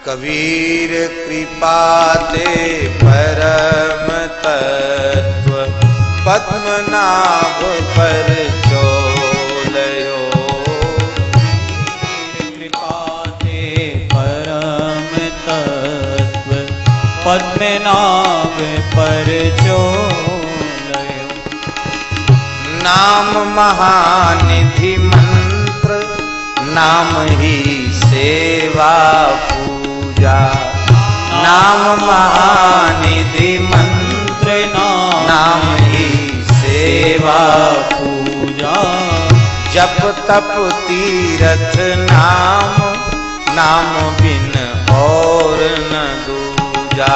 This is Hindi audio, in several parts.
कबीर कृपा ते परम तत्व पद्मनाभ पर चोलयो। कृपा ते परम तत्व पद्मनाभ पर चोलयो। नाम महानिधि मंत्र नाम ही सेवा पूजा। नाम महानिधि मंत्र नाम ही सेवा पूजा। जप तप तीरथ नाम नाम बिन और न दूजा।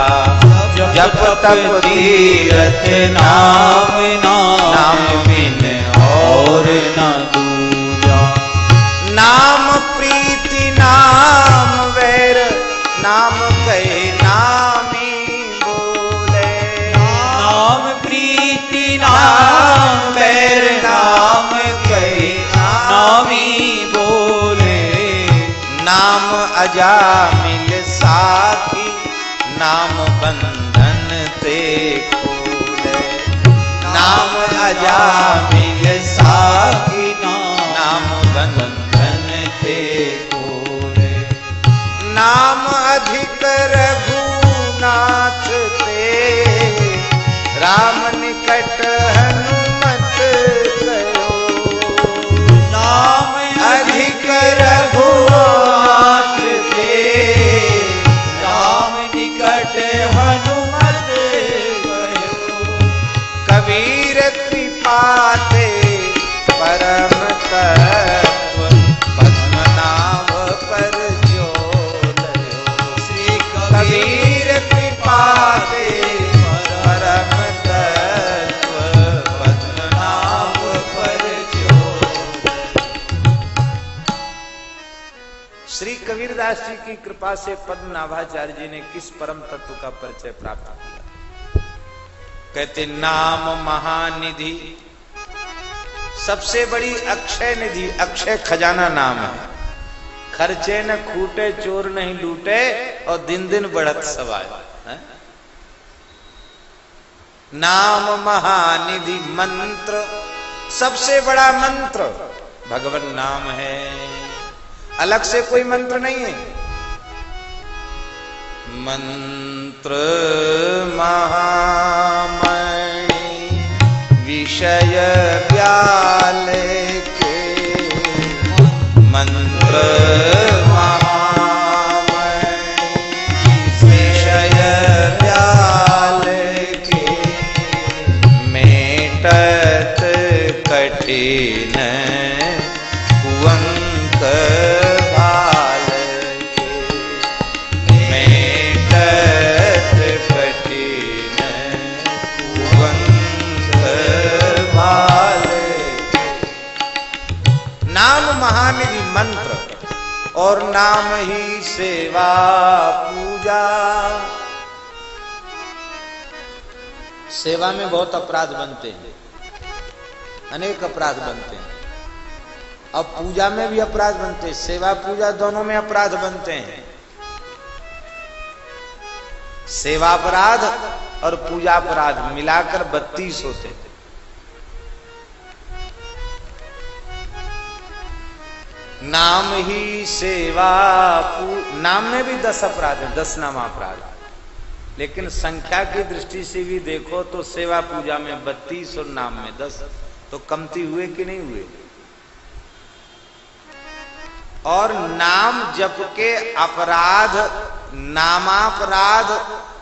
जप तप तीरथ नाम नाम बिन और न दूजा। नाम प्रीति नाम वैर नाम कहे नामी बोले। नाम प्रीति नाम वैर नाम कहे नामी बोले। नाम अजामिल साखी नाम बंधन ते खोले। नाम अजामिल साखी नाम बंधन ते खोले। नाम अधिक रघुनाथ ते राम निकट हनुमत कयो। नाम अधिक रघुनाथ ते राम निकट हनुमत कयो। कबीर कृपा ते परम तत्व पद्मनाभ पर चोलयो। श्री कबीर कृपा ते परम तत्व पद्मनाभ पर चोलयो। श्री कबीरदास जी की कृपा से पद्मनाभाचार्य जी ने किस परम तत्व का परिचय प्राप्त किया? कहते नाम महानिधि, सबसे बड़ी अक्षय निधि, अक्षय खजाना नाम है। खर्चे न खूटे चोर नहीं लूटे और दिन दिन बढ़त सवाय। नाम महानिधि मंत्र, सबसे बड़ा मंत्र भगवान नाम है, अलग से कोई मंत्र नहीं है। मंत्र महामणि विषय व्याले के। मंत्र महामणि विषय व्याले के। मेटत कठिन कुअंक भाल के। मेटत कठिन कुअंक भाल के। नाम महानिधि मंत्र और नाम ही सेवा पूजा। सेवा में बहुत अपराध बनते हैं, अनेक अपराध बनते हैं। अब पूजा में भी अपराध बनते हैं, सेवा पूजा दोनों में अपराध बनते हैं। सेवा अपराध और पूजा अपराध मिलाकर 32 होते हैं। नाम ही सेवा नाम में भी 10 अपराध है, 10 नाम अपराध। लेकिन संख्या की दृष्टि से भी देखो तो सेवा पूजा में 32 और नाम में 10, तो कमती हुए कि नहीं हुए? और नाम जप के अपराध, नामापराध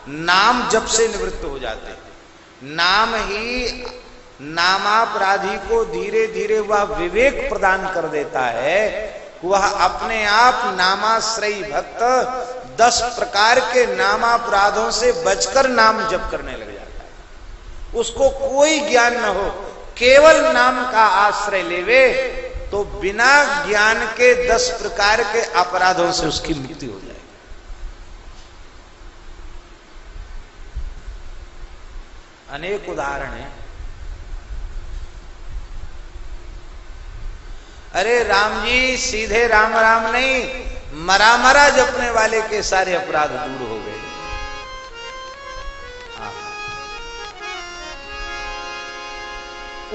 नाम जप से निवृत्त हो जाते हैं। नाम ही नामापराधी को धीरे धीरे वह विवेक प्रदान कर देता है, वह अपने आप नामाश्रयी भक्त 10 प्रकार के नामापराधों से बचकर नाम जप करने लग जाता है। उसको कोई ज्ञान न हो, केवल नाम का आश्रय लेवे तो बिना ज्ञान के 10 प्रकार के अपराधों से उसकी मुक्ति हो जाए। अनेक उदाहरण हैं। अरे राम जी सीधे राम राम नहीं, मरा मरा जपने वाले के सारे अपराध दूर हो गए।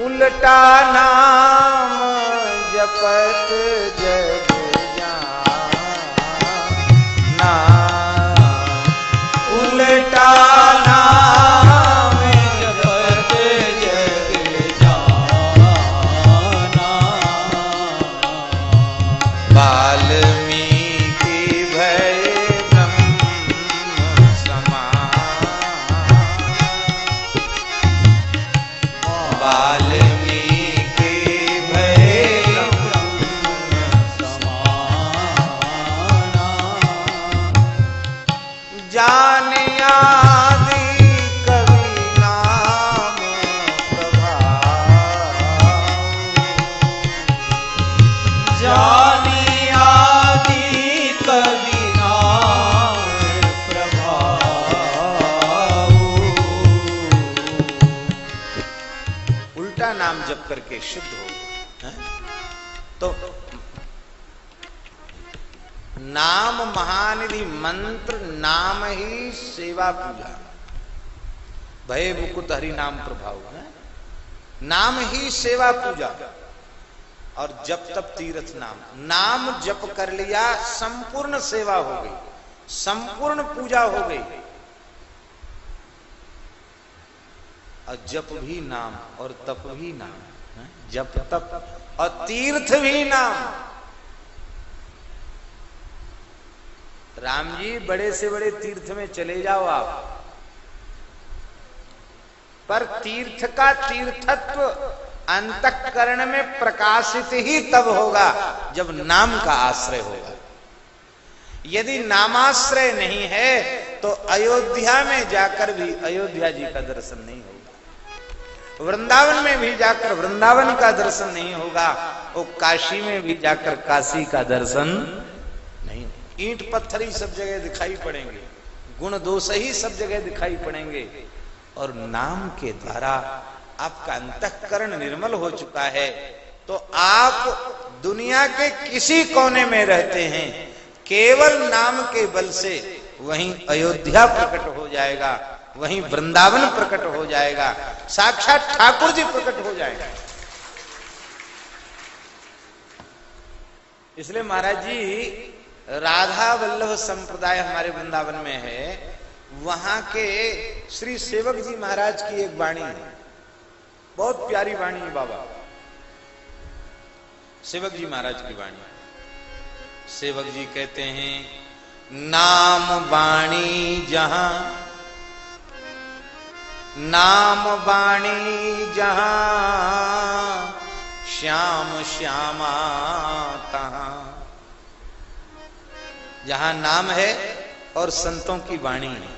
उल्टा नाम जपत जग जाना, उल्टा नाम जपत जग जाना। वाल्मीकि भय ब्रह्म समान, वाल्मीकि भय ब्रह्म समाना। जाने आदि कवि नाम प्रभाव, जानी आदि कवि नाम प्रभाव। उल्टा नाम जप करके शुद्ध हो हैं? तो नाम महानिधि मंत्र, नाम ही सेवा पूजा, भय मुकुट हरि नाम प्रभाव है। नाम ही सेवा पूजा और जप तप तीर्थ नाम। नाम जप कर लिया, संपूर्ण सेवा हो गई, संपूर्ण पूजा हो गई। और जप भी नाम और तप भी नाम है? जप तप और तीर्थ भी नाम। राम जी बड़े से बड़े तीर्थ में चले जाओ आप, पर तीर्थ का तीर्थत्व अंतःकरण में प्रकाशित ही तब होगा जब नाम का आश्रय होगा। यदि नामाश्रय नहीं है तो अयोध्या में जाकर भी अयोध्या जी का दर्शन नहीं होगा, वृंदावन में भी जाकर वृंदावन का दर्शन नहीं होगा, वो काशी में भी जाकर काशी का दर्शन नहीं। ईंट पत्थर ही सब जगह दिखाई पड़ेंगे, गुण दोष ही सब जगह दिखाई पड़ेंगे, और नाम के द्वारा आपका अंतःकरण निर्मल हो चुका है तो आप दुनिया के किसी कोने में रहते हैं, केवल नाम के बल से वहीं अयोध्या प्रकट हो जाएगा, वहीं वृंदावन प्रकट हो जाएगा, साक्षात ठाकुर जी प्रकट हो जाएगा। इसलिए महाराज जी राधा वल्लभ संप्रदाय हमारे वृंदावन में है, वहां के श्री सेवक जी महाराज की एक वाणी है, बहुत प्यारी वाणी है बाबा सेवक जी महाराज की वाणी। सेवक जी कहते हैं, नाम वाणी जहां, नाम वाणी जहां, श्याम श्यामा तहां। जहां नाम है और संतों की वाणी है,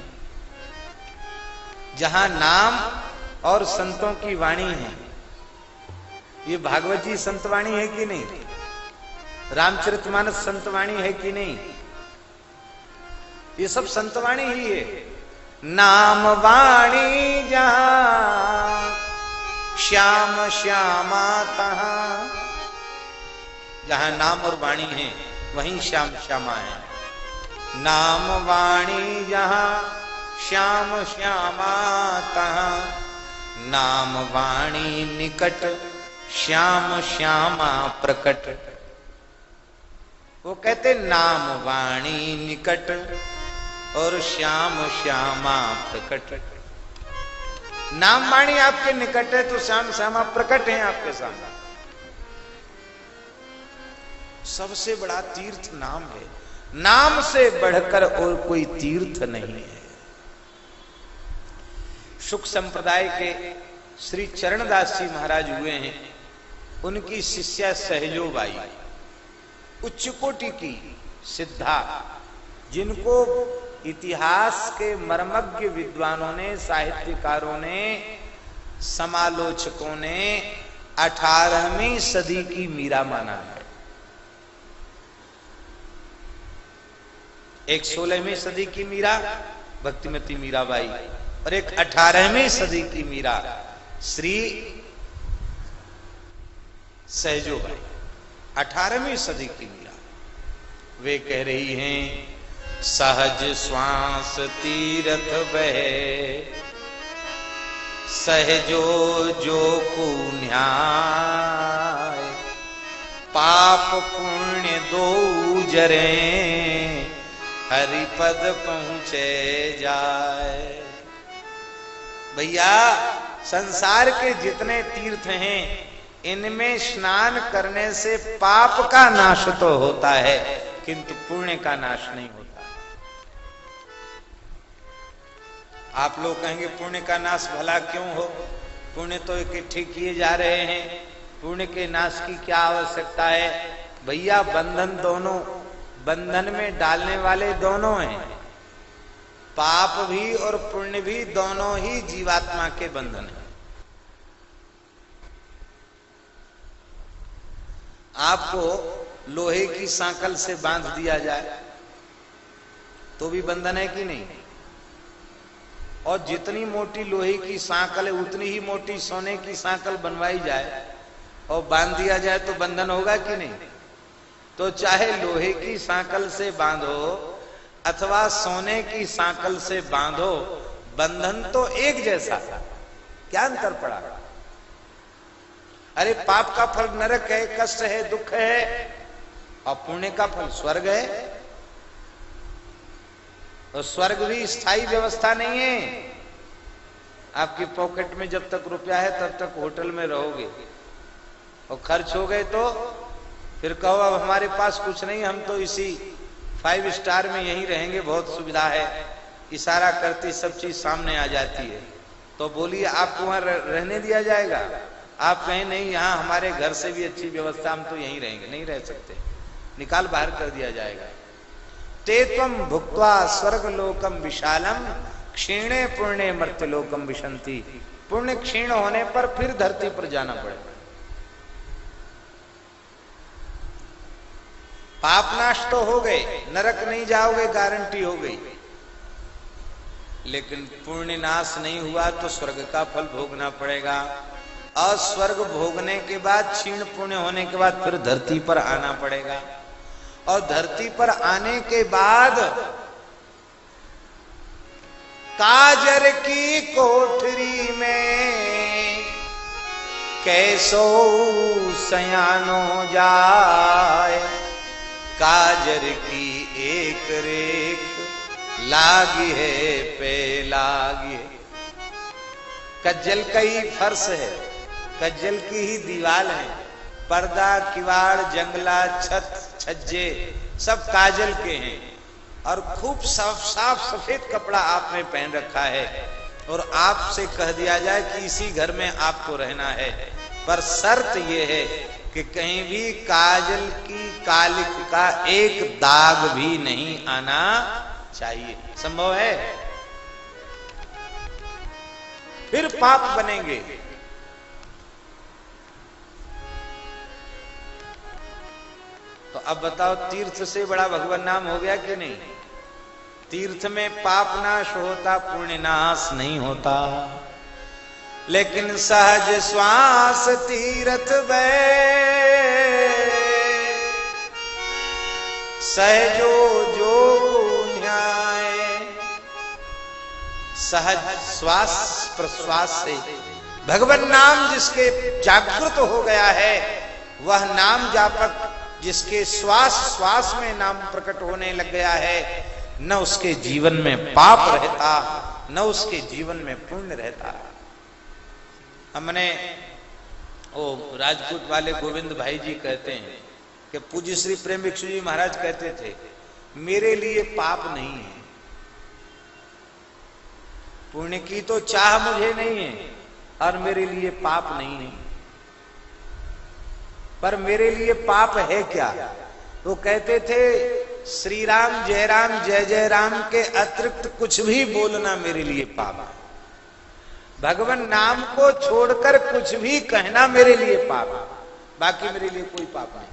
जहां नाम और संतों की वाणी है। ये भागवत जी संतवाणी है कि नहीं, रामचरितमानस संतवाणी है कि नहीं, ये सब संतवाणी ही है। नाम वाणी जहां, श्याम श्यामा तहां। जहां नाम और वाणी है वहीं श्याम श्यामा है। नाम वाणी जहां, श्याम श्यामा तहां। नाम वाणी निकट, श्याम श्यामा प्रकट। वो कहते नाम वाणी निकट और श्याम श्यामा प्रकट। नाम वाणी आपके निकट है तो श्याम श्यामा प्रकट है आपके सामने। सबसे बड़ा तीर्थ नाम है, नाम से बढ़कर और कोई तीर्थ नहीं है। शुक संप्रदाय के श्री चरणदास जी महाराज हुए हैं, उनकी शिष्या सहजोबाई उच्च कोटि की सिद्धा, जिनको इतिहास के मर्मज्ञ विद्वानों ने, साहित्यकारों ने, समालोचकों ने 18वीं सदी की मीरा माना है। एक 16वीं सदी की मीरा भक्तिमती मीराबाई और एक 18वीं सदी की मीरा श्री सहजोबाई। 18वीं सदी की मीरा वे कह रही हैं सहज श्वास तीरथ बहे, सहजो जो को न्याय, पाप पुण्य दो जरे, हरिपद पहुंचे जाए। भैया संसार के जितने तीर्थ हैं इनमें स्नान करने से पाप का नाश तो होता है किंतु पुण्य का नाश नहीं होता। आप लोग कहेंगे पुण्य का नाश भला क्यों हो, पुण्य तो इकट्ठे किए जा रहे हैं, पुण्य के नाश की क्या आवश्यकता है। भैया बंधन दोनों, बंधन में डालने वाले दोनों हैं, पाप भी और पुण्य भी दोनों ही जीवात्मा के बंधन है। आपको लोहे की सांकल से बांध दिया जाए तो भी बंधन है कि नहीं, और जितनी मोटी लोहे की सांकल है उतनी ही मोटी सोने की सांकल बनवाई जाए और बांध दिया जाए तो बंधन होगा कि नहीं। तो चाहे लोहे की सांकल से बांधो अथवा सोने की सांकल से बांधो, बंधन तो एक जैसा, क्या अंतर पड़ा। अरे पाप का फल नरक है, कष्ट है, दुख है, और पुण्य का फल स्वर्ग है। और स्वर्ग भी स्थायी व्यवस्था नहीं है। आपकी पॉकेट में जब तक रुपया है तब तक होटल में रहोगे, और खर्च हो गए तो फिर कहो अब हमारे पास कुछ नहीं, हम तो इसी 5 स्टार में यहीं रहेंगे, बहुत सुविधा है। इशारा करती सब चीज सामने आ जाती है। तो बोलिए आपको वहां रहने दिया जाएगा? आप कहें नहीं, यहाँ हमारे घर से भी अच्छी व्यवस्था, हम तो यहीं रहेंगे। नहीं रह सकते, निकाल बाहर कर दिया जाएगा। ते त्वं भुक्त्वा स्वर्गलोकम विशालम, क्षीणे पुण्य मर्त्यलोकम विशंति। पुण्य क्षीण होने पर फिर धरती पर जाना पड़ेगा। पाप नाश तो हो गए, नरक नहीं जाओगे गारंटी हो गई, लेकिन पुण्य नाश नहीं हुआ तो स्वर्ग का फल भोगना पड़ेगा। और स्वर्ग भोगने के बाद, क्षीण पुण्य होने के बाद फिर धरती पर आना पड़ेगा। और धरती पर आने के बाद काजर की कोठरी में कैसो सयानो जाए, काजर की एक रेख लागी है पे लागी है। कज्जल का ही फर्श है, कज्जल की ही दीवार है, पर्दा किवाड़ जंगला छत छज्जे सब काजल के हैं, और खूब साफ साफ सफेद कपड़ा आपने पहन रखा है, और आपसे कह दिया जाए कि इसी घर में आपको रहना है, पर शर्त यह है कि कहीं भी काजल की कालिक का एक दाग भी नहीं आना चाहिए। संभव है? फिर पाप बनेंगे। तो अब बताओ, तीर्थ से बड़ा भगवान नाम हो गया कि नहीं? तीर्थ में पाप नाश होता, पुण्य नाश नहीं होता। लेकिन सहज श्वास तीर्थ बहे, सहजो जो न्याय। सहज श्वास प्रश्वास से भगवान नाम जिसके जागृत हो गया है, वह नाम जापक जिसके श्वास श्वास में नाम प्रकट होने लग गया है, न उसके जीवन में पाप रहता, न उसके जीवन में पुण्य रहता। हमने वो राजपूत वाले गोविंद भाई जी कहते हैं कि पूज्य श्री प्रेम भिक्षु जी महाराज कहते थे, मेरे लिए पाप नहीं है, पुण्य की तो चाह मुझे नहीं है, और मेरे लिए पाप नहीं है। पर मेरे लिए पाप है क्या? तो कहते थे, श्री राम जय जय राम के अतिरिक्त कुछ भी बोलना मेरे लिए पाप है। भगवान नाम को छोड़कर कुछ भी कहना मेरे लिए पाप है, बाकी मेरे लिए कोई पाप नहीं।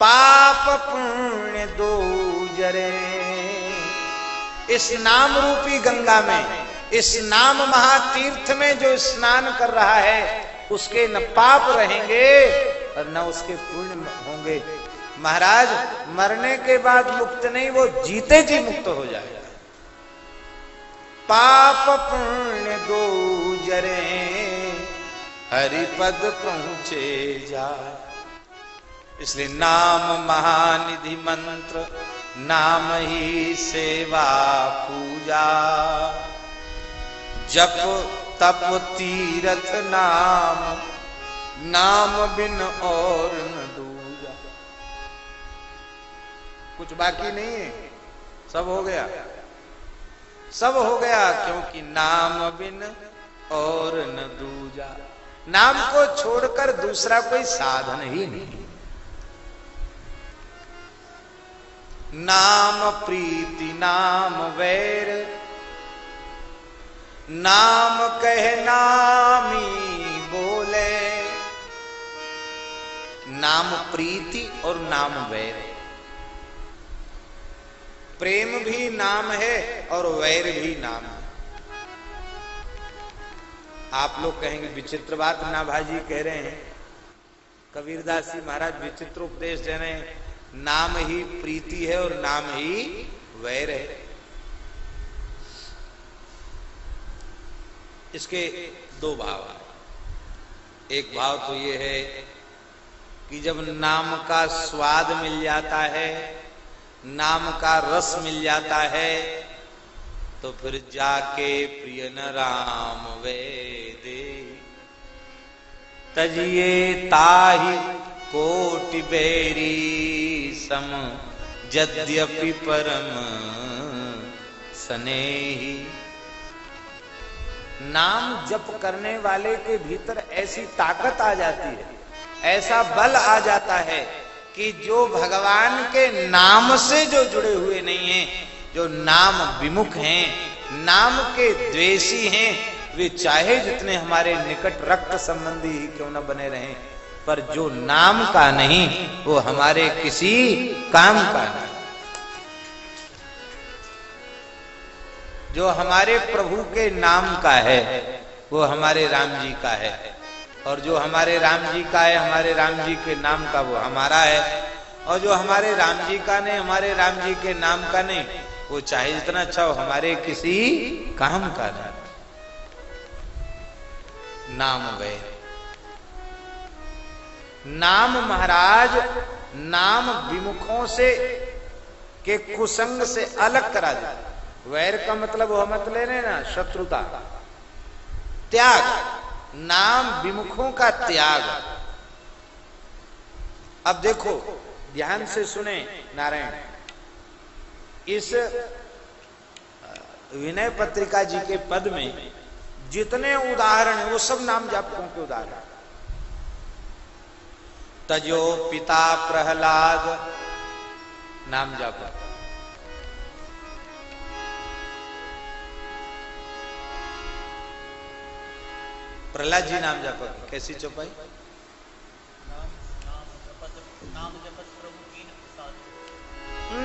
पाप पुण्य दो जरे, इस नाम रूपी गंगा में, इस नाम महातीर्थ में जो स्नान कर रहा है, उसके न पाप रहेंगे और न उसके पुण्य होंगे। महाराज मरने के बाद मुक्त नहीं, वो जीते जी मुक्त हो जाएगा। पाप पुण्य दो जरे हरिपद पहुंचे जा। इसलिए नाम महानिधि मंत्र, नाम ही सेवा पूजा, जप तप तीरथ नाम, नाम बिन और न दूजा। कुछ बाकी नहीं है, सब हो गया, सब हो गया, क्योंकि नाम बिन और न दूजा। नाम को छोड़कर दूसरा कोई साधन ही नहीं। नाम प्रीति नाम वैर, नाम कह नामी बोले। नाम प्रीति और नाम वैर, प्रेम भी नाम है और वैर भी नाम है। आप लोग कहेंगे विचित्र बात ना भाजी कह रहे हैं। कबीरदास जी महाराज विचित्र उपदेश दे रहे हैं। नाम ही प्रीति है और नाम ही वैर है। इसके दो भाव हैं। एक भाव तो ये है कि जब नाम का स्वाद मिल जाता है, नाम का रस मिल जाता है, तो फिर जाके प्रिय न राम वेदे तजिए ताहि कोटि बेरी सम, यद्यपि परम स्नेही। नाम जप करने वाले के भीतर ऐसी ताकत आ जाती है, ऐसा बल आ जाता है कि जो भगवान के नाम से जो जुड़े हुए नहीं हैं, जो नाम विमुख हैं, नाम के द्वेषी हैं, वे चाहे जितने हमारे निकट रक्त संबंधी ही क्यों न बने रहें, पर जो नाम का नहीं वो हमारे किसी काम का नहीं। जो हमारे प्रभु के नाम का है वो हमारे राम जी का है, और जो हमारे राम जी का है, हमारे राम जी के नाम का, वो हमारा है। और जो हमारे राम जी का नहीं, हमारे राम जी के नाम का नहीं, वो चाहे जितना अच्छा हो, हमारे किसी काम का नहीं। नाम गए नाम महाराज, नाम विमुखों से के कुसंग से अलग करा दे। वैर का मतलब वह मत लेने ना, शत्रुता, त्याग, नाम विमुखों का त्याग। अब देखो ध्यान से सुने नारायण, इस विनय पत्रिका जी के पद में जितने उदाहरण हैं वो सब नाम जापकों के उदाहरण। तजो पिता प्रहलाद नाम जापक, प्रहलाद जी नाम जापक। कैसी चौपाई?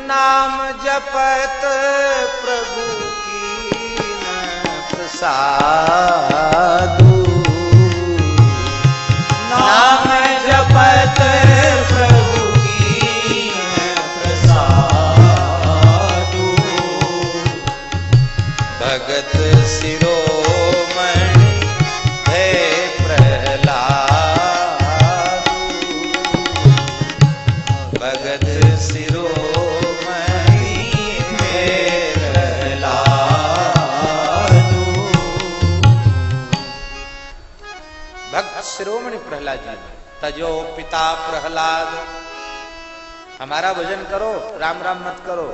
नाम जपत प्रभु कीन प्रसादु, नाम जपत प्रभु कीन प्रसादु, भगत शिरोमणि है प्रहलादु, भगत शिरोमणि है प्रहलादु। भक्त शिरोमणि प्रहलाद जी, तजो पिता प्रहलाद। हमारा भजन करो, राम राम मत करो।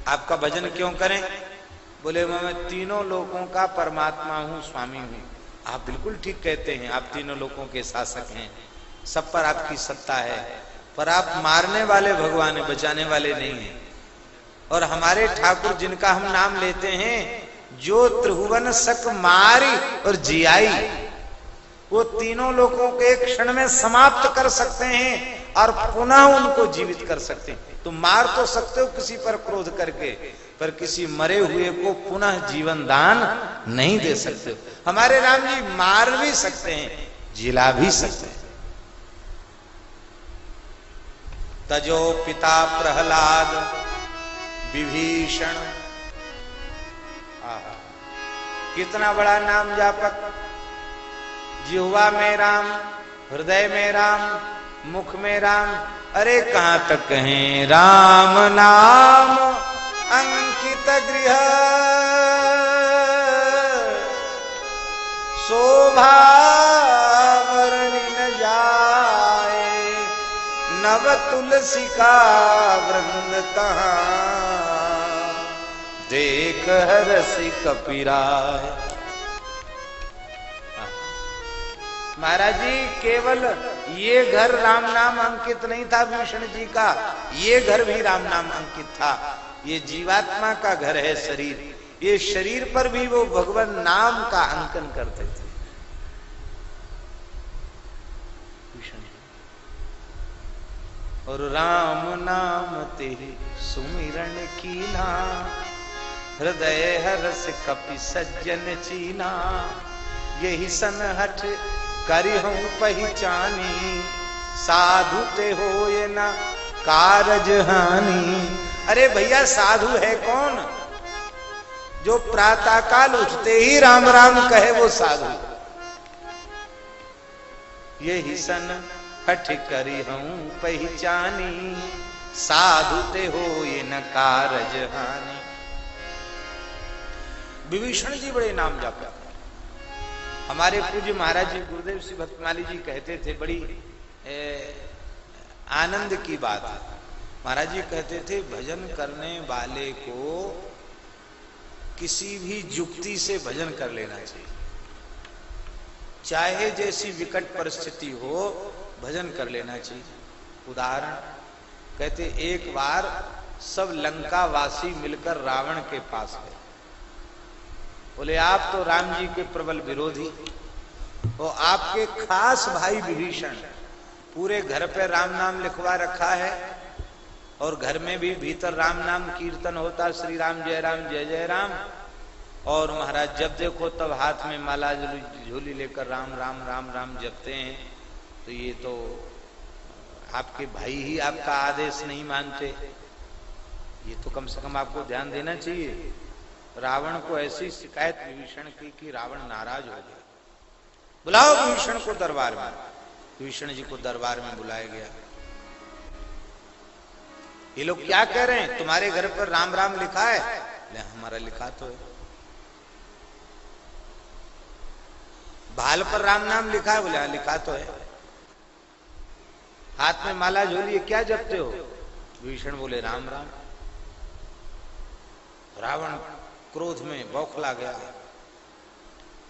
आपका भजन क्यों करें? बोले मैं तीनों लोगों का परमात्मा हूं, स्वामी हूं। आप बिल्कुल ठीक कहते हैं, आप तीनों लोगों के शासक हैं, सब पर आपकी सत्ता है, पर आप मारने वाले भगवान हैं, बचाने वाले नहीं हैं। और हमारे ठाकुर जिनका हम नाम लेते हैं, जो त्रिभुवन सक मारी और जियाई, वो तीनों लोगों को एक क्षण में समाप्त कर सकते हैं और पुनः उनको जीवित कर सकते हैं। तो मार तो सकते हो किसी पर क्रोध करके, पर किसी मरे हुए को पुनः जीवन दान नहीं दे सकते। हमारे राम जी मार भी सकते हैं, जिला भी सकते हैं। तजो पिता प्रहलाद विभीषण। आहा, कितना बड़ा नाम जापक। जिह्वा में राम, हृदय में राम, मुख में राम, अरे कहां तक कहें राम नाम अंकित गृह। शोभा वर्णि न जाए, नव तुलसी का वृंद तहां, देख हरसि कपिराय। महाराज जी केवल ये घर राम नाम अंकित नहीं था विभीषण जी का, ये घर भी राम नाम अंकित था। ये जीवात्मा का घर है शरीर, ये शरीर पर भी वो भगवान नाम का अंकन करते थे। और राम नाम तेरे सुमिरन कीना, हृदय हरस कपि सज्जन चीना। यही सनहठ करी हूं पहचानी, साधु ते हो ये न कारज हानि। अरे भैया साधु है कौन? जो प्रातः काल उठते ही राम राम कहे वो साधु। यही सन हठ करी हूं पहचानी, साधु ते हो ये न कारज हानि। विभीषण जी बड़े नाम जापते। हमारे पूज्य महाराज जी गुरुदेव श्री भक्तमाली जी कहते थे, बड़ी आनंद की बात। महाराज जी कहते थे भजन करने वाले को किसी भी युक्ति से भजन कर लेना चाहिए, चाहे जैसी विकट परिस्थिति हो भजन कर लेना चाहिए। उदाहरण कहते, एक बार सब लंका वासी मिलकर रावण के पास गए। बोले आप तो राम जी के प्रबल विरोधी और आपके खास भाई विभीषण पूरे घर पे राम नाम लिखवा रखा है, और घर में भी भीतर राम नाम कीर्तन होता, श्री राम जय जय राम। और महाराज जब देखो तब हाथ में माला झोली लेकर राम राम राम राम जपते हैं। तो ये तो आपके भाई ही आपका आदेश नहीं मानते, ये तो कम से कम आपको ध्यान देना चाहिए। रावण को ऐसी शिकायत विभीषण की कि रावण नाराज हो गया। बुलाओ विभीषण को दरबार में। विभीषण जी को दरबार में बुलाया गया। ये लोग क्या कह रहे हैं? तुम्हारे घर पर राम राम लिखा है? ले हमारा लिखा तो है। भाल पर राम नाम लिखा है? बोले हाँ लिखा तो है। हाथ में माला झोली, क्या जपते हो? विभीषण बोले राम राम। रावण क्रोध में बौखला गया,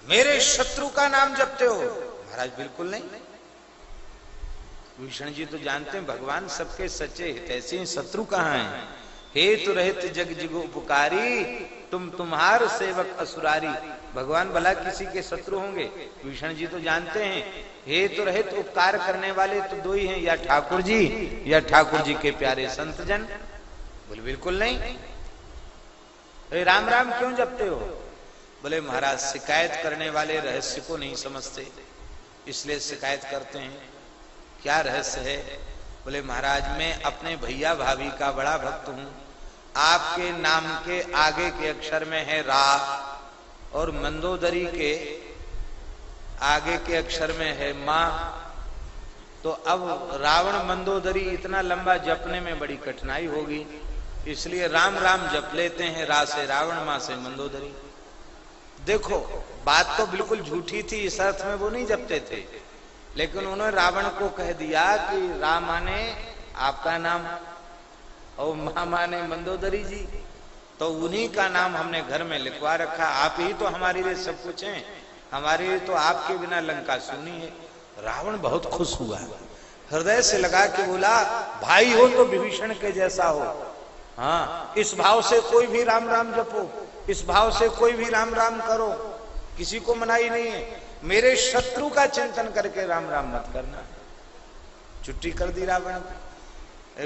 मेरे शत्रु का नाम जपते हो? महाराज बिल्कुल नहीं। विभीषण जी तो जानते हैं भगवान सबके सच्चे हितैषी हैं, शत्रु कहाँ हैं? हेतु रहित जग जिगो उपकारी, तुम तुम्हार सेवक असुरारी। भगवान भला किसी के शत्रु होंगे? विभीषण जी तो जानते हैं हेतु रहित उपकार करने वाले तो दो ही हैं, या ठाकुर जी या ठाकुर जी के प्यारे संत जन। बोले बिल्कुल नहीं। अरे राम राम क्यों जपते हो? बोले महाराज शिकायत करने वाले रहस्य को नहीं समझते, इसलिए शिकायत करते हैं। क्या रहस्य है? बोले महाराज मैं अपने भैया भाभी का बड़ा भक्त हूं। आपके नाम के आगे के अक्षर में है रा, और मंदोदरी के आगे के अक्षर में है मां। तो अब रावण मंदोदरी इतना लंबा जपने में बड़ी कठिनाई होगी, इसलिए राम राम जप लेते हैं, रा से रावण, मां से मंदोदरी। देखो बात तो बिल्कुल झूठी थी, इस अर्थ में वो नहीं जपते थे, लेकिन उन्होंने रावण को कह दिया कि राम माने आपका नाम और मां माने मंदोदरी जी, तो उन्हीं का नाम हमने घर में लिखवा रखा। आप ही तो हमारे लिए सब कुछ हैं, हमारे लिए तो आपके बिना लंका सुनी है। रावण बहुत खुश हुआ, हृदय से लगा के बोला भाई हो तो विभीषण के जैसा हो। हाँ, इस भाव से कोई भी राम राम जपो, इस भाव से कोई भी राम राम करो, किसी को मनाही नहीं है। मेरे शत्रु का चिंतन करके राम राम मत करना। छुट्टी कर दी रावण को।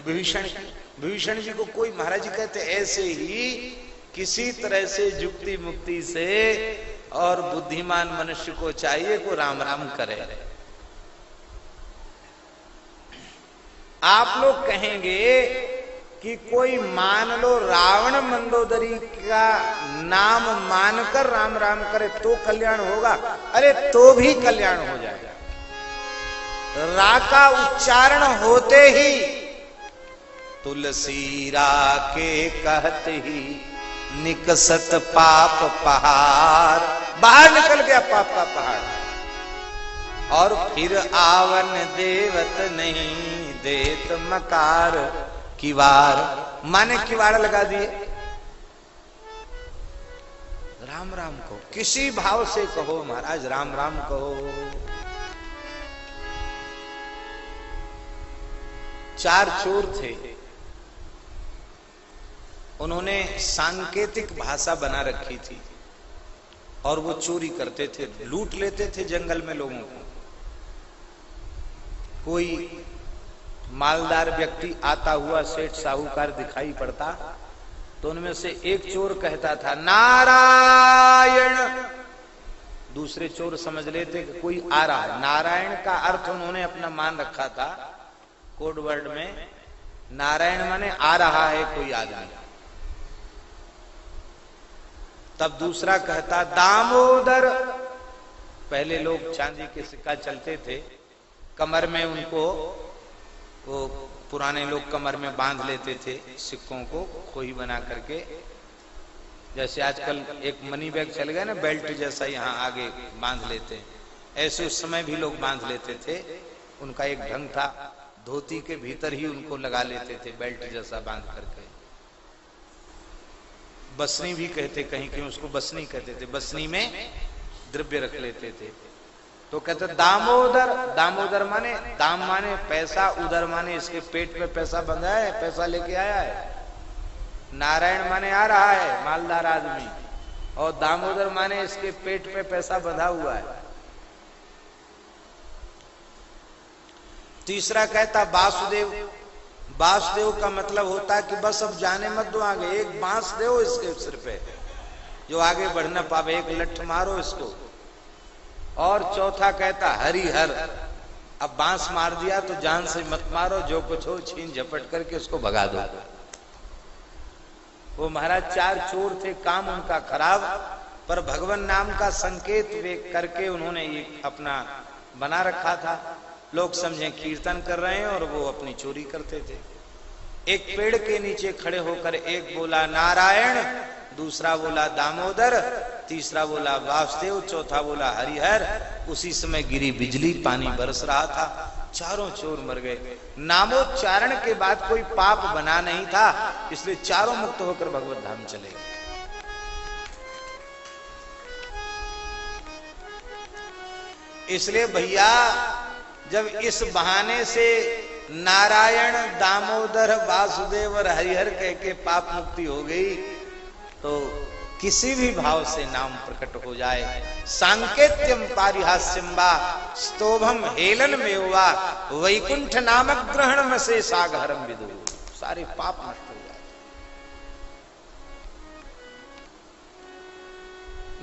विभीषण जी को कोई, महाराज जी कहते ऐसे ही किसी तरह से युक्ति मुक्ति से और बुद्धिमान मनुष्य को चाहिए को राम राम करे। आप लोग कहेंगे कि कोई मान लो रावण मंदोदरी का नाम मानकर राम राम करे तो कल्याण होगा। अरे तो भी कल्याण हो जाएगा। रा का उच्चारण होते ही तुलसी रा के कहते ही निकसत पाप पहाड़, बाहर निकल गया पाप का पहाड़। और फिर आवन देवत नहीं देत मकार किवाड़, माने किवाड़ लगा दिए। राम राम कहो, किसी भाव से कहो महाराज, राम राम कहो। 4 चोर थे, उन्होंने सांकेतिक भाषा बना रखी थी और वो चोरी करते थे, लूट लेते थे जंगल में लोगों को। कोई मालदार व्यक्ति आता हुआ सेठ साहूकार दिखाई पड़ता तो उनमें से एक चोर कहता था नारायण, दूसरे चोर समझ लेते कि कोई आ रहा है। नारायण का अर्थ उन्होंने अपना मान रखा था कोड वर्ड में, नारायण माने आ रहा है कोई आदमी। तब दूसरा कहता दामोदर। पहले लोग चांदी के सिक्का चलते थे, कमर में उनको वो पुराने लोग कमर में बांध लेते थे सिक्कों को खोई बना करके। जैसे आजकल एक मनी बैग चल गया ना, बेल्ट जैसा यहाँ आगे बांध लेते हैं, ऐसे उस समय भी लोग बांध लेते थे। उनका एक ढंग था, धोती के भीतर ही उनको लगा लेते थे बेल्ट जैसा बांध करके। बसनी भी कहते, कहीं कहीं उसको बसनी कहते थे, बसनी में द्रव्य रख लेते थे। तो कहते दामोदर, दामोदर माने दाम माने पैसा, उदर माने इसके पेट में पैसा बंधा है, पैसा लेके आया है। नारायण माने आ रहा है मालदार आदमी, और दामोदर माने इसके पेट में पैसा बंधा हुआ है। तीसरा कहता वासुदेव। वासुदेव का मतलब होता है कि बस अब जाने मत दो आगे, एक बांस दो इसके सिर पे जो आगे बढ़ न पावे, एक लठ मारो इसको। और चौथा कहता हरिहर, अब बांस मार दिया तो जान से मत मारो, जो कुछ हो छीन झपट करके उसको भगा दो। वो महाराज 4 चोर थे, काम उनका खराब, पर भगवान नाम का संकेत वे करके उन्होंने ये अपना बना रखा था। लोग समझे कीर्तन कर रहे हैं और वो अपनी चोरी करते थे। एक पेड़ के नीचे खड़े होकर एक बोला नारायण, दूसरा बोला दामोदर, तीसरा बोला वासुदेव, चौथा बोला हरिहर। उसी समय गिरी बिजली, पानी बरस रहा था, चारों चोर मर गए। नामोच्चारण के बाद कोई पाप बना नहीं था, इसलिए चारों मुक्त होकर भगवत धाम चले गए। इसलिए भैया जब इस बहाने से नारायण, दामोदर, वासुदेव और हरिहर कह के पाप मुक्ति हो गई, तो किसी भी भाव से नाम प्रकट हो जाए। सांकेत्यम पारिहास्यम वा स्तोभम हेलन में हुआ वैकुंठ नामक ग्रहण में से सागहरम विदु, सारे पाप नष्ट हो जाए।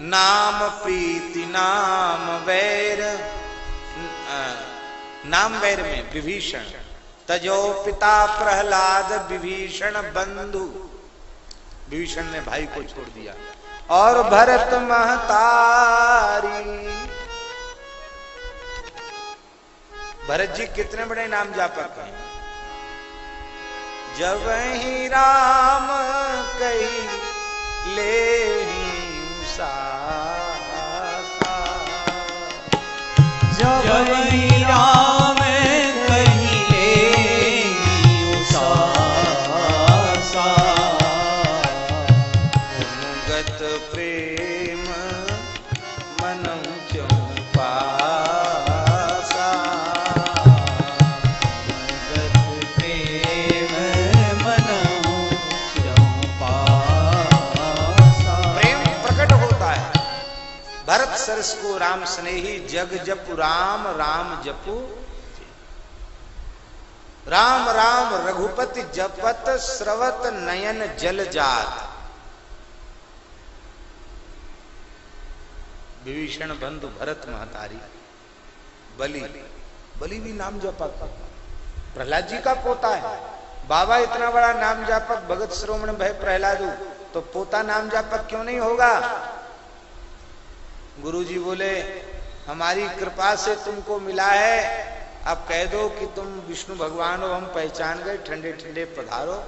नाम प्रीति नाम वैर, नाम वैर में विभीषण, तजो पिता प्रहलाद विभीषण बंधु, विभीषण ने भाई को छोड़ दिया। और भरत महतारी, भरत जी कितने बड़े नाम जापक हैं। जब ही राम कही ले जब ही राम सरस को राम स्नेही, जग जपु राम राम जपु राम राम रघुपति जपत स्रवत नयन जल जात। विभीषण बंधु भरत महतारी, बलि, बलि भी नाम जपा था। प्रहलाद जी का पोता है। बाबा इतना बड़ा नाम जापक भगत श्रोमण भय प्रहलादू, तो पोता नाम जापक क्यों नहीं होगा? गुरुजी बोले हमारी कृपा से तुमको मिला है, अब कह दो कि तुम विष्णु भगवान हो, हम पहचान गए, ठंडे ठंडे पधारो।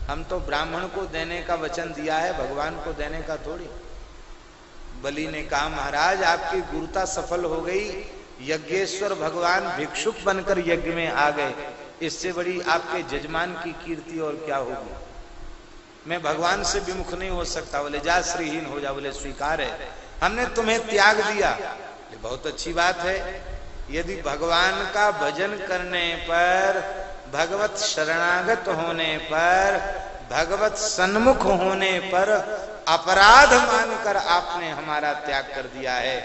हम तो ब्राह्मण को देने का वचन दिया है, भगवान को देने का थोड़ी। बलि ने कहा महाराज आपकी गुरुता सफल हो गई, यज्ञेश्वर भगवान भिक्षुक बनकर यज्ञ में आ गए, इससे बड़ी आपके जजमान की कीर्ति और क्या होगी। मैं भगवान से विमुख नहीं हो सकता। बोले जा श्रीहीन हो जा। बोले स्वीकार है, हमने तुम्हें त्याग दिया। बहुत अच्छी बात है, यदि भगवान का भजन करने पर, भगवत शरणागत होने पर, भगवत सन्मुख होने पर अपराध मानकर आपने हमारा त्याग कर दिया है,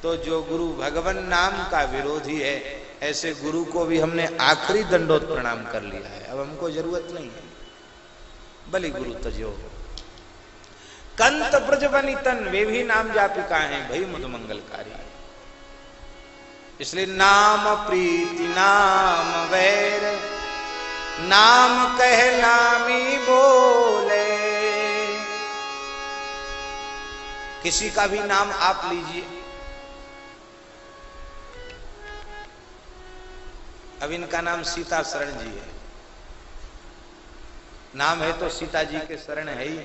तो जो गुरु भगवान नाम का विरोधी है, ऐसे गुरु को भी हमने आखिरी दंडोत प्रणाम कर लिया है, अब हमको जरूरत नहीं है। बलि गुरु तजो कंत ब्रज बनितन, वे भी नाम जापिका हैं, भई मुद मंगलकारी। इसलिए नाम प्रीति नाम वैर, नाम कह नामी बोले। किसी का भी नाम आप लीजिए, अब इनका नाम सीता शरण जी है, नाम है तो सीता जी के शरण है ही।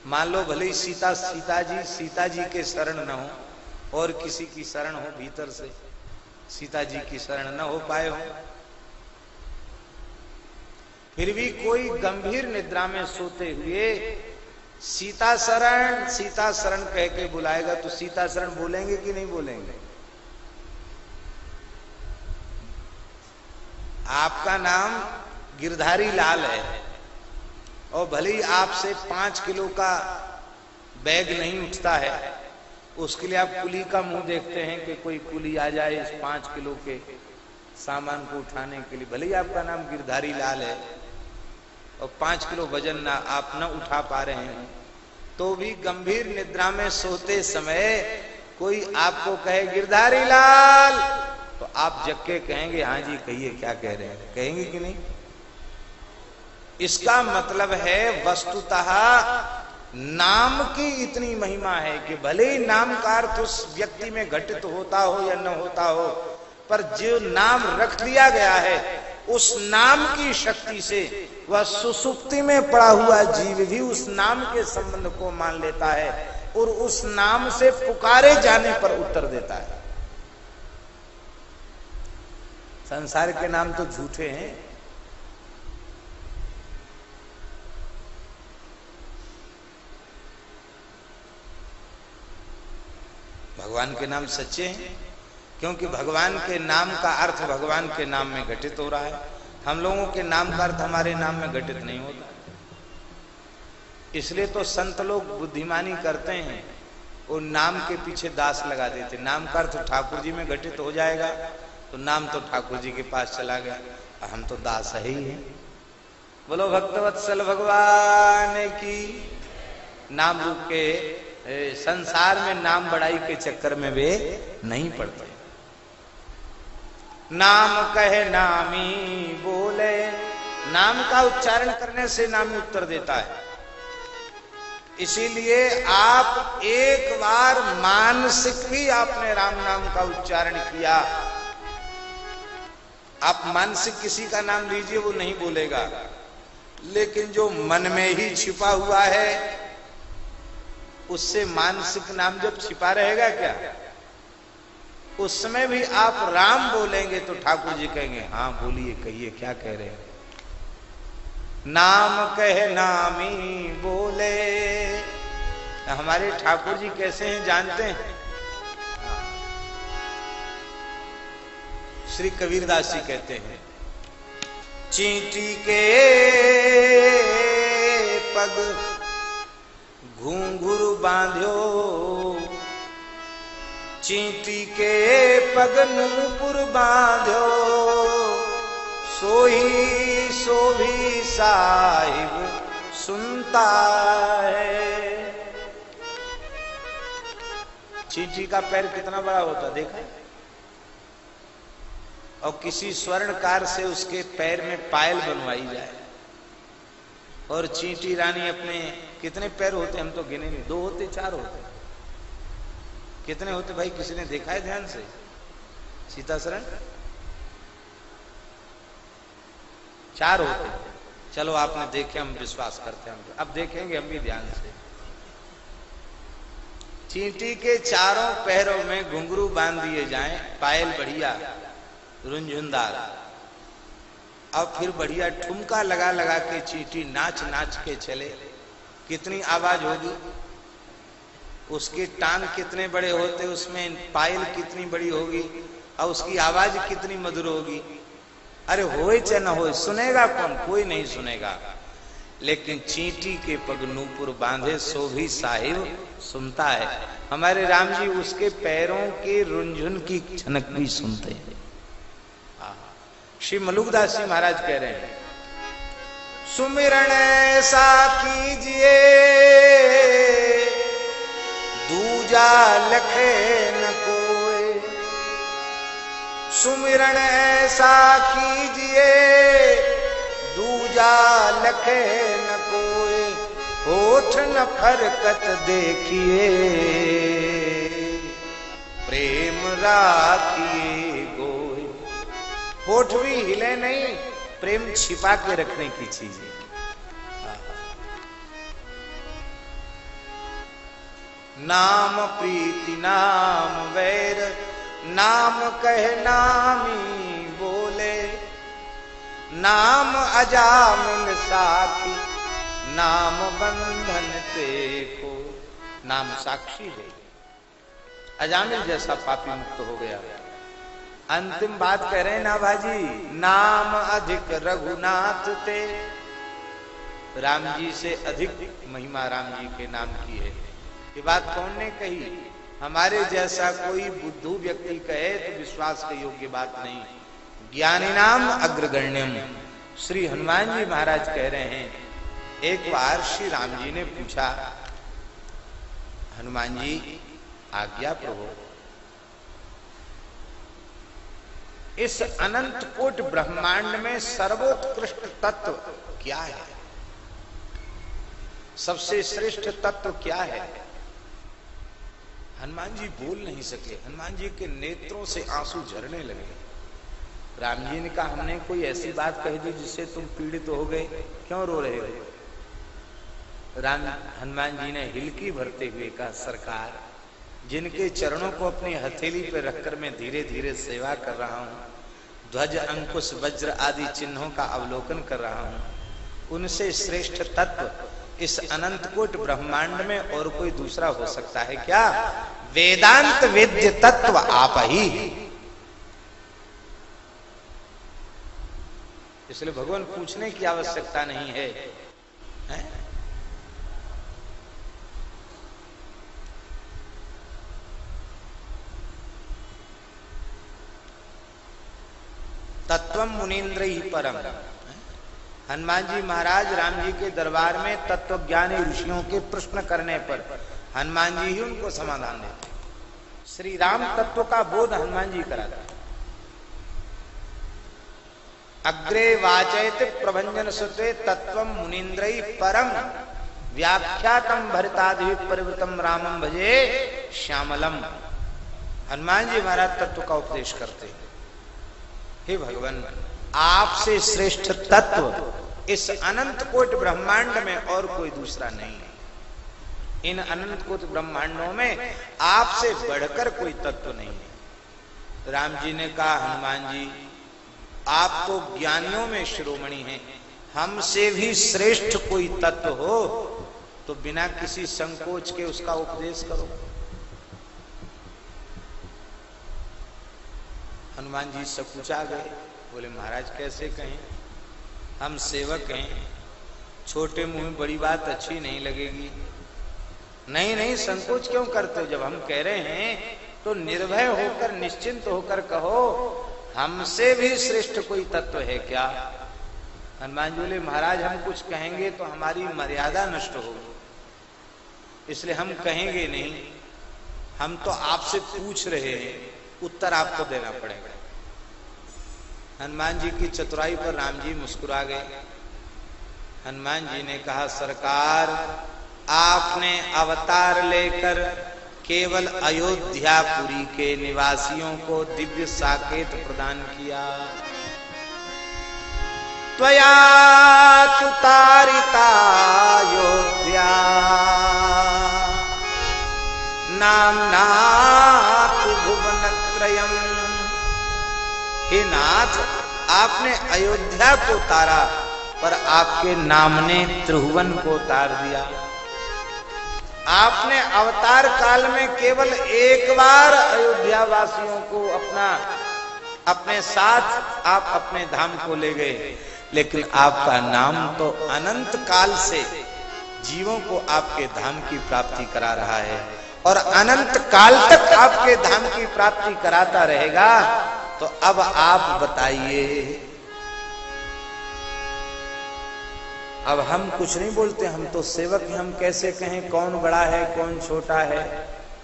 मान लो भले ही सीता जी के शरण न हो और किसी की शरण हो, भीतर से सीता जी की शरण न हो पाए हो, फिर भी कोई गंभीर निद्रा में सोते हुए सीता शरण कह के बुलाएगा, तो सीता शरण बोलेंगे कि नहीं बोलेंगे? आपका नाम गिरधारी लाल है और भले ही आपसे 5 किलो का बैग नहीं उठता है, उसके लिए आप कुली का मुंह देखते हैं कि कोई कुली आ जाए इस 5 किलो के सामान को उठाने के लिए। भले ही आपका नाम गिरधारी लाल है और 5 किलो वजन ना आप न उठा पा रहे हैं, तो भी गंभीर निद्रा में सोते समय कोई आपको कहे गिरधारी लाल, तो आप जग के कहेंगे हाँ जी कहिए क्या कह रहे हैं, कहेंगे कि नहीं? इसका मतलब है वस्तुतः नाम की इतनी महिमा है कि भले ही नाम का अर्थ उस व्यक्ति में घटित होता हो या न होता हो, पर जो नाम रख दिया गया है उस नाम की शक्ति से वह सुसुप्ति में पड़ा हुआ जीव भी उस नाम के संबंध को मान लेता है और उस नाम से पुकारे जाने पर उत्तर देता है। संसार के नाम तो झूठे हैं, भगवान के नाम सच्चे हैं, क्योंकि भगवान के नाम का अर्थ भगवान के नाम में घटित हो रहा है। हम लोगों के नाम का अर्थ हमारे नाम में घटित नहीं होता। इसलिए तो संत लोग बुद्धिमानी करते हैं और नाम के पीछे दास लगा देते। नाम का अर्थ ठाकुर जी में घटित हो जाएगा तो नाम तो ठाकुर जी के पास चला गया, हम तो दास है ही है। बोलो भक्तवत्सल भगवान की। नाम रूप के संसार में नाम बढ़ाई के चक्कर में वे नहीं पड़ते। नाम कहे नामी बोले, नाम का उच्चारण करने से नामी उत्तर देता है। इसीलिए आप एक बार मानसिक भी आपने राम नाम का उच्चारण किया, आप मानसिक किसी का नाम लीजिए वो नहीं बोलेगा, लेकिन जो मन में ही छिपा हुआ है उससे मानसिक नाम जब छिपा रहेगा क्या, उस समय भी आप राम बोलेंगे तो ठाकुर जी कहेंगे हाँ बोलिए कहिए क्या कह रहे हैं। नाम कहे नामी बोले। हमारे ठाकुर जी कैसे हैं जानते हैं? श्री कबीरदास जी कहते हैं, चींटी के पग घुंघरू बांध्यो, चींटी के पग नूपुर बांध्यो, सोही सोभी साहिब सुनता है। चींटी का पैर कितना बड़ा होता देखा? और किसी स्वर्णकार से उसके पैर में पायल बनवाई जाए, और चींटी रानी अपने, कितने पैर होते हम तो गिने नहीं, 2 होते 4 होते, कितने होते भाई किसी ने देखा है ध्यान से? सीता शरण 4 होते। चलो आपने देखे, हम विश्वास करते हैं, अब देखेंगे हम भी ध्यान से। चींटी के चारों पैरों में घुंघरू बांध दिए जाएं, पायल बढ़िया रुंझुनदार, अब फिर बढ़िया ठुमका लगा लगा के चींटी नाच नाच के चले, कितनी आवाज होगी, उसके टांग कितने बड़े होते, उसमें पायल कितनी बड़ी होगी, और उसकी आवाज कितनी मधुर होगी। अरे होए चाहे न होए, सुनेगा कौन? कोई नहीं सुनेगा। लेकिन चींटी के पग नूपुर बांधे सो भी साहिब सुनता है। हमारे राम जी उसके पैरों के रुंझुन की छनक भी सुनते हैं। श्री मलुकदास जी महाराज कह रहे हैं, सुमिरन ऐसा कीजिए दूजा लखे न कोई, सुमिरन ऐसा कीजिए दूजा लखे न कोई, होठ न फरकत देखिए प्रेम राखिए गोय। होठ भी हिले नहीं, प्रेम छिपा के रखने की चीज है। नाम प्रीति नाम वैर, नाम कह नामी बोले, नाम अजामिल साखी, नाम बंधन ते को। नाम साक्षी है, अजामिल जैसा पापी मुक्त हो गया। अंतिम बात कह रहे हैं ना भाजी, नाम अधिक रघुनाथ ते, राम जी से अधिक महिमा राम जी के नाम की है। ये बात कौन ने कही? हमारे जैसा कोई बुद्धू व्यक्ति कहे तो विश्वास के योग्य बात नहीं। ज्ञानी नाम अग्रगण्यम। श्री हनुमान जी महाराज कह रहे हैं, एक बार श्री राम जी ने पूछा, हनुमान जी आज्ञा प्रभु, इस अनंत कोट ब्रह्मांड में सर्वोत्कृष्ट तत्व क्या है? सबसे श्रेष्ठ तत्व क्या है? हनुमान जी बोल नहीं सके। हनुमान जी के नेत्रों से आंसू झरने लगे। राम जी ने कहा, हमने कोई ऐसी बात कह दी जिससे तुम पीड़ित हो गए, क्यों रो रहे हो? हनुमान जी ने हिलकी भरते हुए कहा, सरकार, जिनके चरणों को अपनी हथेली पर रखकर मैं धीरे धीरे सेवा कर रहा हूँ, ध्वज अंकुश वज्र आदि चिन्हों का अवलोकन कर रहा हूँ, उनसे श्रेष्ठ तत्व इस अनंत कोट ब्रह्मांड में और कोई दूसरा हो सकता है क्या? वेदांत वेद्य तत्व आप ही। इसलिए भगवान पूछने की आवश्यकता नहीं है, तत्वम मुनीन्द्र ही परम। हनुमान जी महाराज राम जी के दरबार में तत्वज्ञानी ऋषियों के प्रश्न करने पर हनुमान जी ही उनको समाधान देते। श्री राम तत्व का बोध हनुमान जी कराते। अग्रे वाचयत प्रभंजन सुते तत्वम मुनीन्द्र ही परम, व्याख्यातम भरतादि परिवृतम रामम भजे श्यामलम। हनुमान जी महाराज तत्व का उपदेश करते। हे भगवान, आपसे श्रेष्ठ तत्व इस अनंत कोट ब्रह्मांड में और कोई दूसरा नहीं है। इन अनंत कोट ब्रह्मांडों में आपसे बढ़कर कोई तत्व नहीं है। राम जी ने कहा, हनुमान जी आप तो ज्ञानियों में शिरोमणि हैं, हमसे भी श्रेष्ठ कोई तत्व हो तो बिना किसी संकोच के उसका उपदेश करो। हनुमान जी सकुचा गए, बोले महाराज कैसे कहें, हम सेवक हैं, छोटे मुंह में बड़ी बात अच्छी नहीं लगेगी। नहीं नहीं, संकोच क्यों करते हो? जब हम कह रहे हैं तो निर्भय होकर निश्चिंत होकर कहो, हमसे भी श्रेष्ठ कोई तत्व है क्या? हनुमान जी बोले, महाराज हम कुछ कहेंगे तो हमारी मर्यादा नष्ट होगी, इसलिए हम कहेंगे नहीं। हम तो आपसे पूछ रहे हैं, उत्तर आपको देना पड़ेगा। हनुमान जी की चतुराई पर राम जी मुस्कुरा गए। हनुमान जी ने कहा, सरकार आपने अवतार लेकर केवल अयोध्यापुरी के निवासियों को दिव्य साकेत प्रदान किया। त्वया तुतारिता अयोध्या नाम्ना भुवनत्रयम्। हे नाथ, आपने अयोध्या को तारा पर आपके नाम ने त्रिभुवन को तार दिया। आपने अवतार काल में केवल एक बार अयोध्या वासियों को अपने साथ आप अपने धाम को ले गए, लेकिन आपका नाम तो अनंत काल से जीवों को आपके धाम की प्राप्ति करा रहा है और अनंत काल तक आपके धाम की प्राप्ति कराता रहेगा। तो अब आप बताइए, अब हम कुछ नहीं बोलते, हम तो सेवक हैं, हम कैसे कहें कौन बड़ा है कौन छोटा है।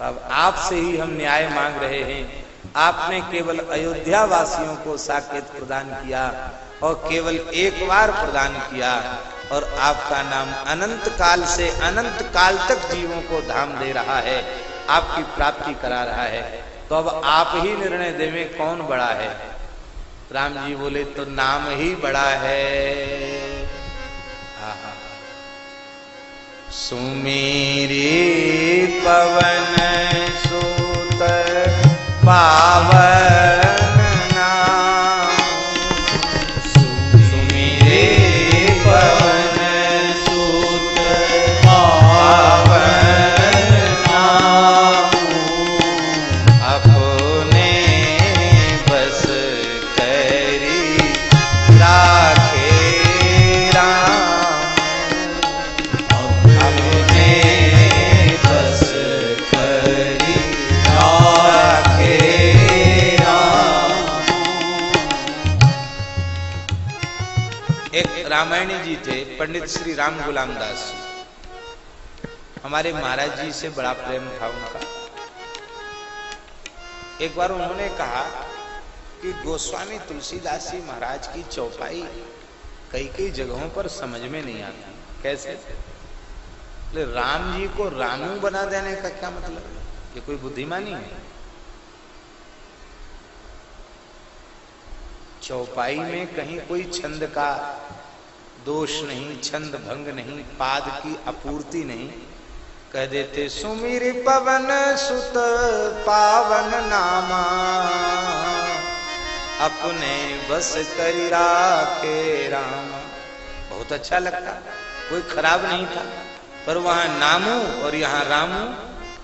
अब आपसे ही हम न्याय मांग रहे हैं। आपने केवल अयोध्या वासियों को साकेत प्रदान किया और केवल एक बार प्रदान किया, और आपका नाम अनंत काल से अनंत काल तक जीवों को धाम दे रहा है, आपकी प्राप्ति करा रहा है। तो अब आप ही निर्णय देवें कौन बड़ा है। राम जी बोले, तो नाम ही बड़ा है। सुमेरे पवन सुत पावन नाम, सुमेरे पवन सुत पावन नाम, अपने बस करी राखे राम, रामायणी जी थे पंडित श्री राम गुलाम दास जी। हमारे महाराज जी से बड़ा प्रेम था उनका। एक बार उन्होंने कहा कि गोस्वामी तुलसीदास जी महाराज की चौपाई कई कई जगहों पर समझ में नहीं आती। कैसे? राम जी को रामू बना देने का क्या मतलब? ये कोई बुद्धिमानी है? चौपाई में कहीं कोई छंद का दोष नहीं, छंद भंग नहीं, पाद की अपूर्ति नहीं। कह देते सुमिर पवन सुत पावन नामा, अपने बस करी राखे राम। बहुत अच्छा लगता, कोई खराब नहीं था। पर वहां नामू और यहाँ रामू,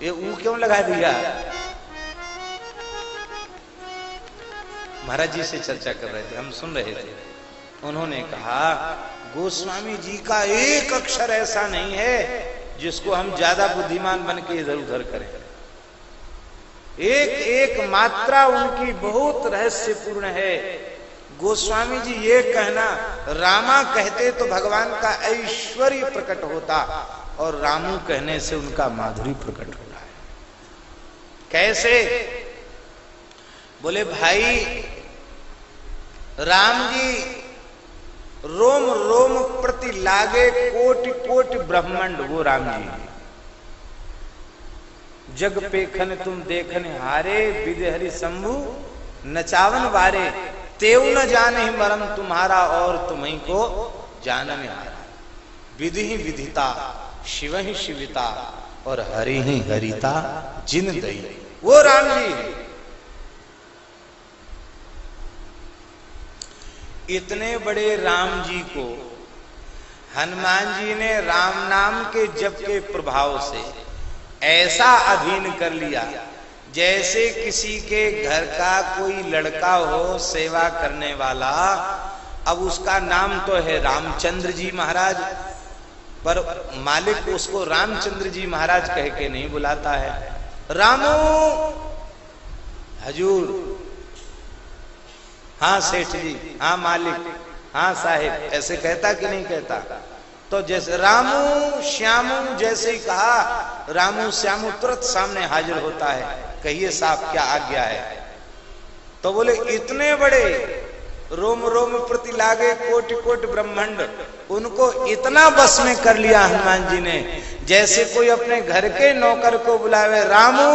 ये ऊ क्यों लगा दिया? महाराज जी से चर्चा कर रहे थे, हम सुन रहे थे। उन्होंने कहा, गोस्वामी जी का एक अक्षर ऐसा नहीं है जिसको हम ज्यादा बुद्धिमान बन के इधर उधर करें। एक एक मात्रा उनकी बहुत रहस्यपूर्ण है। गोस्वामी जी ये कहना, रामा कहते तो भगवान का ऐश्वर्य प्रकट होता, और रामू कहने से उनका माधुरी प्रकट होता है। कैसे? बोले भाई, राम जी रोम रोम प्रति लागे कोटि कोटि ब्रह्मांड, वो राम जी। जग पेखन तुम देखन हारे, विधि हरि शंभु नचावन वारे, तेव न जाने मरम तुम्हारा और तुम्ही को जानन हारा। विधि ही विधिता, शिव ही शिविता, और हरि ही हरिता जिन दई, वो राम जी। इतने बड़े राम जी को हनुमान जी ने राम नाम के जप के प्रभाव से ऐसा अधीन कर लिया, जैसे किसी के घर का कोई लड़का हो सेवा करने वाला। अब उसका नाम तो है रामचंद्र जी महाराज, पर मालिक उसको रामचंद्र जी महाराज कह के नहीं बुलाता है। रामू, हजूर, हाँ सेठ जी, हाँ मालिक, हाँ साहिब, ऐसे कहता कि नहीं कहता? तो जैसे रामू श्यामू जैसे ही कहा, रामू श्यामू तुरंत सामने हाजिर होता है। कहिए साहब क्या आज्ञा है? तो बोले, इतने बड़े रोम रोम प्रति लागे कोटि कोटि ब्रह्मांड, उनको इतना बस में कर लिया हनुमान जी ने, जैसे कोई अपने घर के नौकर को बुलावे रामू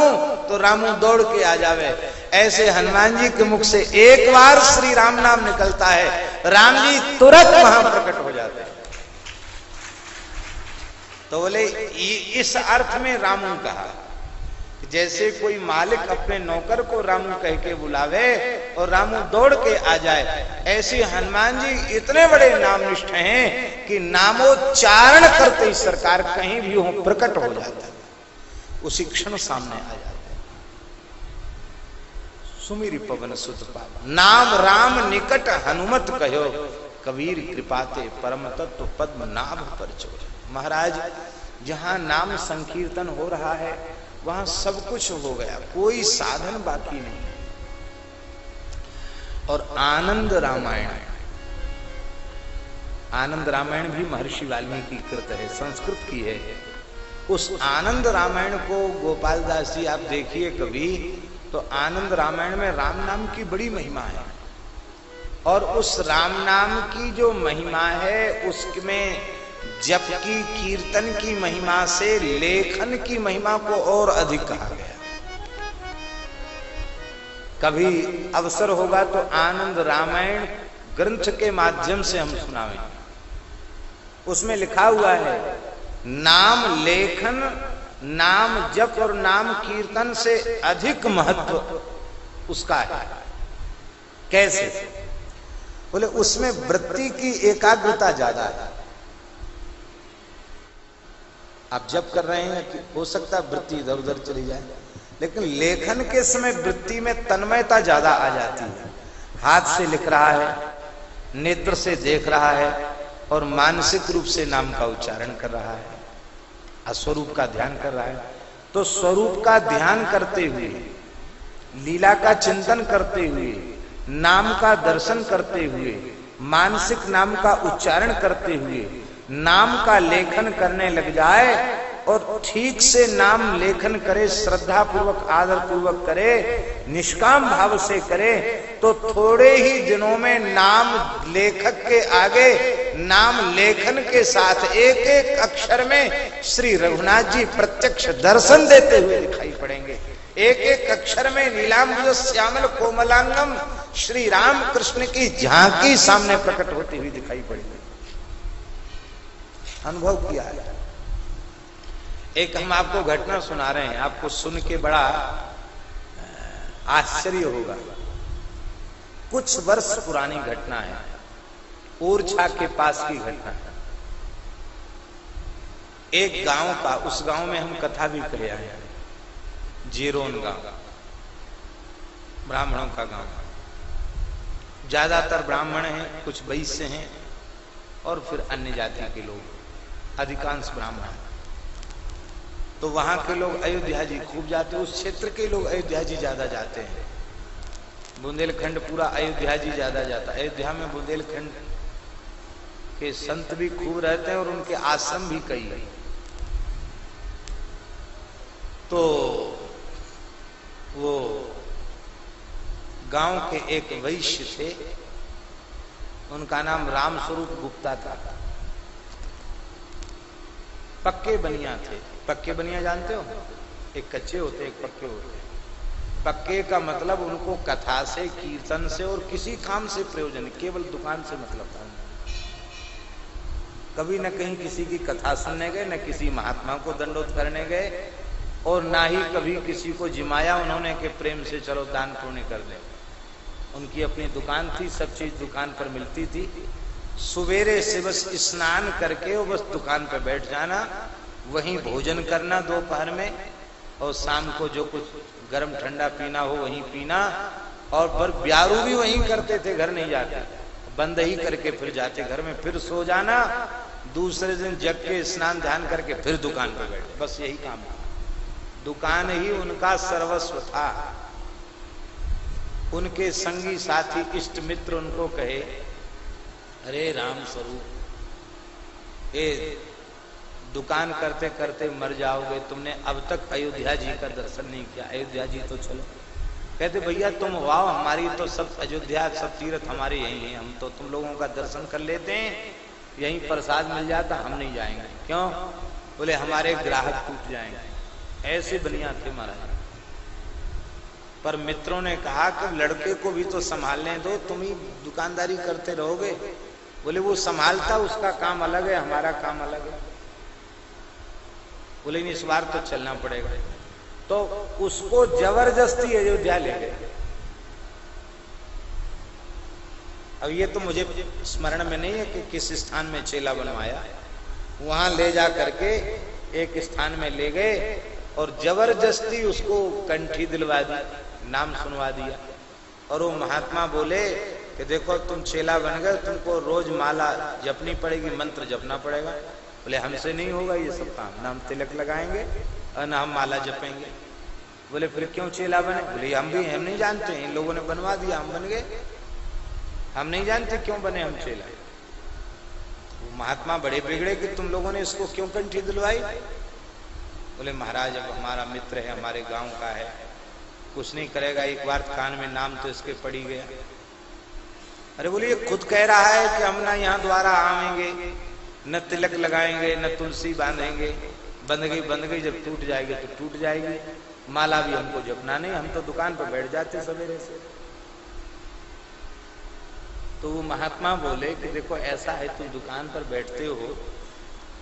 तो रामू दौड़ के आ जावे, ऐसे हनुमान जी के मुख से एक बार श्री राम नाम निकलता है, राम जी तुरंत वहां प्रकट हो जाते हैं। तो बोले इस अर्थ में रामू कहा, जैसे कोई मालिक अपने नौकर को रामू कह के बुलावे और रामू दौड़ के आ जाए, ऐसे हनुमान जी इतने बड़े नामनिष्ठ हैं कि नामोच्चारण करते ही सरकार कहीं भी हो प्रकट हो जाता है, उसी क्षण सामने आ जाते हैं। सुमिरि पवन सुत पावन, नाम राम निकट हनुमत कहो, कबीर कृपाते परम तत्व पद्म नाभ पर चोर। महाराज जहां नाम संकीर्तन हो रहा है वहां सब कुछ हो गया, कोई साधन बाकी नहीं। और आनंद रामायण, आनंद रामायण भी महर्षि वाल्मीकि कृत है, संस्कृत की है। उस आनंद रामायण को गोपाल दास जी आप देखिए कभी, तो आनंद रामायण में राम नाम की बड़ी महिमा है, और उस राम नाम की जो महिमा है उसमें जप की कीर्तन की महिमा से लेखन की महिमा को और अधिक कहा गया। कभी अवसर होगा तो आनंद रामायण ग्रंथ के माध्यम से हम सुनावें। उसमें लिखा हुआ है नाम लेखन, नाम जप और नाम कीर्तन से अधिक महत्व उसका है। कैसे? बोले उसमें वृत्ति की एकाग्रता ज्यादा है। आप जप कर रहे हैं कि हो सकता है वृत्ति इधर उधर चली जाए, लेकिन लेखन के समय वृत्ति में तन्मयता ज्यादा आ जाती है। हाथ से लिख रहा है, नेत्र से देख रहा है और मानसिक रूप से नाम का उच्चारण कर रहा है, स्वरूप का ध्यान कर रहा है। तो स्वरूप का ध्यान करते हुए, लीला का चिंतन करते हुए, नाम का दर्शन करते हुए, मानसिक नाम का उच्चारण करते हुए नाम का लेखन करने लग जाए और ठीक से नाम लेखन करे, श्रद्धा पूर्वक आदर पूर्वक करे, निष्काम भाव से करे, तो थोड़े ही दिनों में नाम लेखक के आगे नाम लेखन के साथ एक एक अक्षर में श्री रघुनाथ जी प्रत्यक्ष दर्शन देते हुए दिखाई पड़ेंगे। एक एक अक्षर में नीलांबुज श्यामल कोमलांगम श्री राम कृष्ण की झांकी सामने प्रकट होती हुई दिखाई पड़ेगी। अनुभव किया है। एक हम आपको घटना सुना रहे हैं, आपको सुन के बड़ा आश्चर्य होगा। कुछ वर्ष पुरानी घटना है, ओरछा के पास की घटना है। एक गांव का, उस गांव में हम कथा भी करे आए हैं, जीरोन गांव, ब्राह्मणों का गांव। ज्यादातर ब्राह्मण हैं, कुछ वैश्य हैं और फिर अन्य जाति के लोग, अधिकांश ब्राह्मण। तो वहां के लोग अयोध्या जी खूब जाते हैं, उस क्षेत्र के लोग अयोध्या जी ज्यादा जाते हैं। बुंदेलखंड पूरा अयोध्या जी ज्यादा जाता है। अयोध्या में बुंदेलखंड के संत भी खूब रहते हैं और उनके आश्रम भी कई है। तो वो गांव के एक वैश्य थे, उनका नाम रामस्वरूप गुप्ता था। पक्के बनिया थे। पक्के बनिया जानते हो? एक कच्चे होते, एक पक्के होते। पक्के का मतलब उनको कथा से, कीर्तन से और किसी काम से प्रयोजन, केवल दुकान से मतलब था। कभी न कहीं किसी की कथा सुनने गए, न किसी महात्मा को दंडोत करने गए, और ना ही कभी किसी को जिमाया उन्होंने के प्रेम से चलो दान पुण्य कर दे। उनकी अपनी दुकान थी, सब चीज दुकान पर मिलती थी। सवेरे से बस स्नान करके वो बस दुकान पर बैठ जाना, वहीं भोजन करना दोपहर में, और शाम को जो कुछ गर्म ठंडा पीना हो वहीं पीना, और पर ब्यारू भी वहीं करते थे, घर नहीं जाते, बंद ही करके फिर जाते घर में, फिर सो जाना, दूसरे दिन जग के स्नान ध्यान करके फिर दुकान पर बैठे। बस यही काम था, दुकान ही उनका सर्वस्व था। उनके संगी साथी इष्ट मित्र उनको कहे, अरे राम स्वरूप, ए दुकान करते करते मर जाओगे, तुमने अब तक अयोध्या जी का दर्शन नहीं किया, अयोध्या जी तो चलो। कहते भैया तुम वाओ, हमारी तो सब अयोध्या सब तीर्थ हमारे यही हैं, हम तो तुम लोगों का दर्शन कर लेते हैं, यहीं प्रसाद मिल जाता, हम नहीं जाएंगे। क्यों? बोले हमारे ग्राहक टूट जाएंगे। ऐसे बनिया थे महाराज। पर मित्रों ने कहा कि लड़के को भी तो संभालने दो, तुम ही दुकानदारी करते रहोगे। बोले वो संभालता, उसका काम अलग है, हमारा काम अलग है। बोले इस बार तो चलना पड़ेगा। तो उसको जबरदस्ती अयोध्या ले गए। अब ये तो मुझे स्मरण में नहीं है कि किस स्थान में चेला बनवाया, वहां ले जा करके एक स्थान में ले गए और जबरदस्ती उसको कंठी दिलवा दी, नाम सुनवा दिया। और वो महात्मा बोले कि देखो तुम चेला बन गए, तुमको रोज माला जपनी पड़ेगी, मंत्र जपना पड़ेगा। बोले हमसे नहीं होगा ये सब काम, ना हम तिलक लगाएंगे और ना हम माला जपेंगे। बोले फिर क्यों चेला बने? बोले हम नहीं जानते, इन लोगों ने बनवा दिया, हम बन गए, हम नहीं जानते क्यों बने हम चेला। वो महात्मा बड़े बिगड़े कि तुम लोगों ने इसको क्यों कंठी दिलवाई। बोले महाराज अब हमारा मित्र है, हमारे गांव का है, कुछ नहीं करेगा, एक बार कान में नाम तो इसके पड़ी गया। अरे बोले ये खुद कह रहा है कि हम ना यहाँ द्वारा आवेंगे, न तिलक लगाएंगे, न तुलसी बांधेंगे, बंद गई जब टूट जाएगी तो टूट जाएगी, माला भी हमको जपना नहीं, हम तो दुकान पर बैठ जाते सवेरे से। तो वो महात्मा बोले कि देखो ऐसा है, तुम दुकान पर बैठते हो,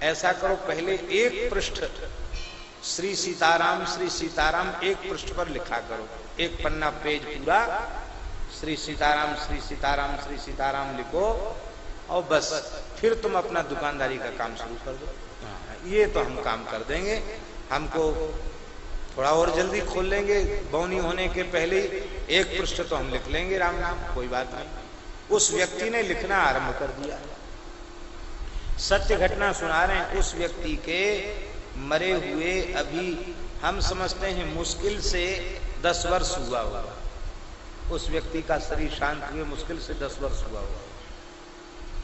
ऐसा करो पहले एक पृष्ठ श्री सीताराम एक पृष्ठ पर लिखा करो, एक पन्ना पेज पूरा श्री सीताराम लिखो और बस फिर तुम अपना दुकानदारी का काम शुरू कर दो। ये तो हम काम कर देंगे, हमको थोड़ा और जल्दी खोल लेंगे, बौनी होने के पहले ही एक पृष्ठ तो हम लिख लेंगे राम नाम, कोई बात नहीं। उस व्यक्ति ने लिखना आरंभ कर दिया। सत्य घटना सुना रहे हैं। उस व्यक्ति के मरे हुए अभी हम समझते हैं मुश्किल से 10 वर्ष हुआ होगा। उस व्यक्ति का शरीर शांत हुए मुश्किल से 10 वर्ष हुआ होगा।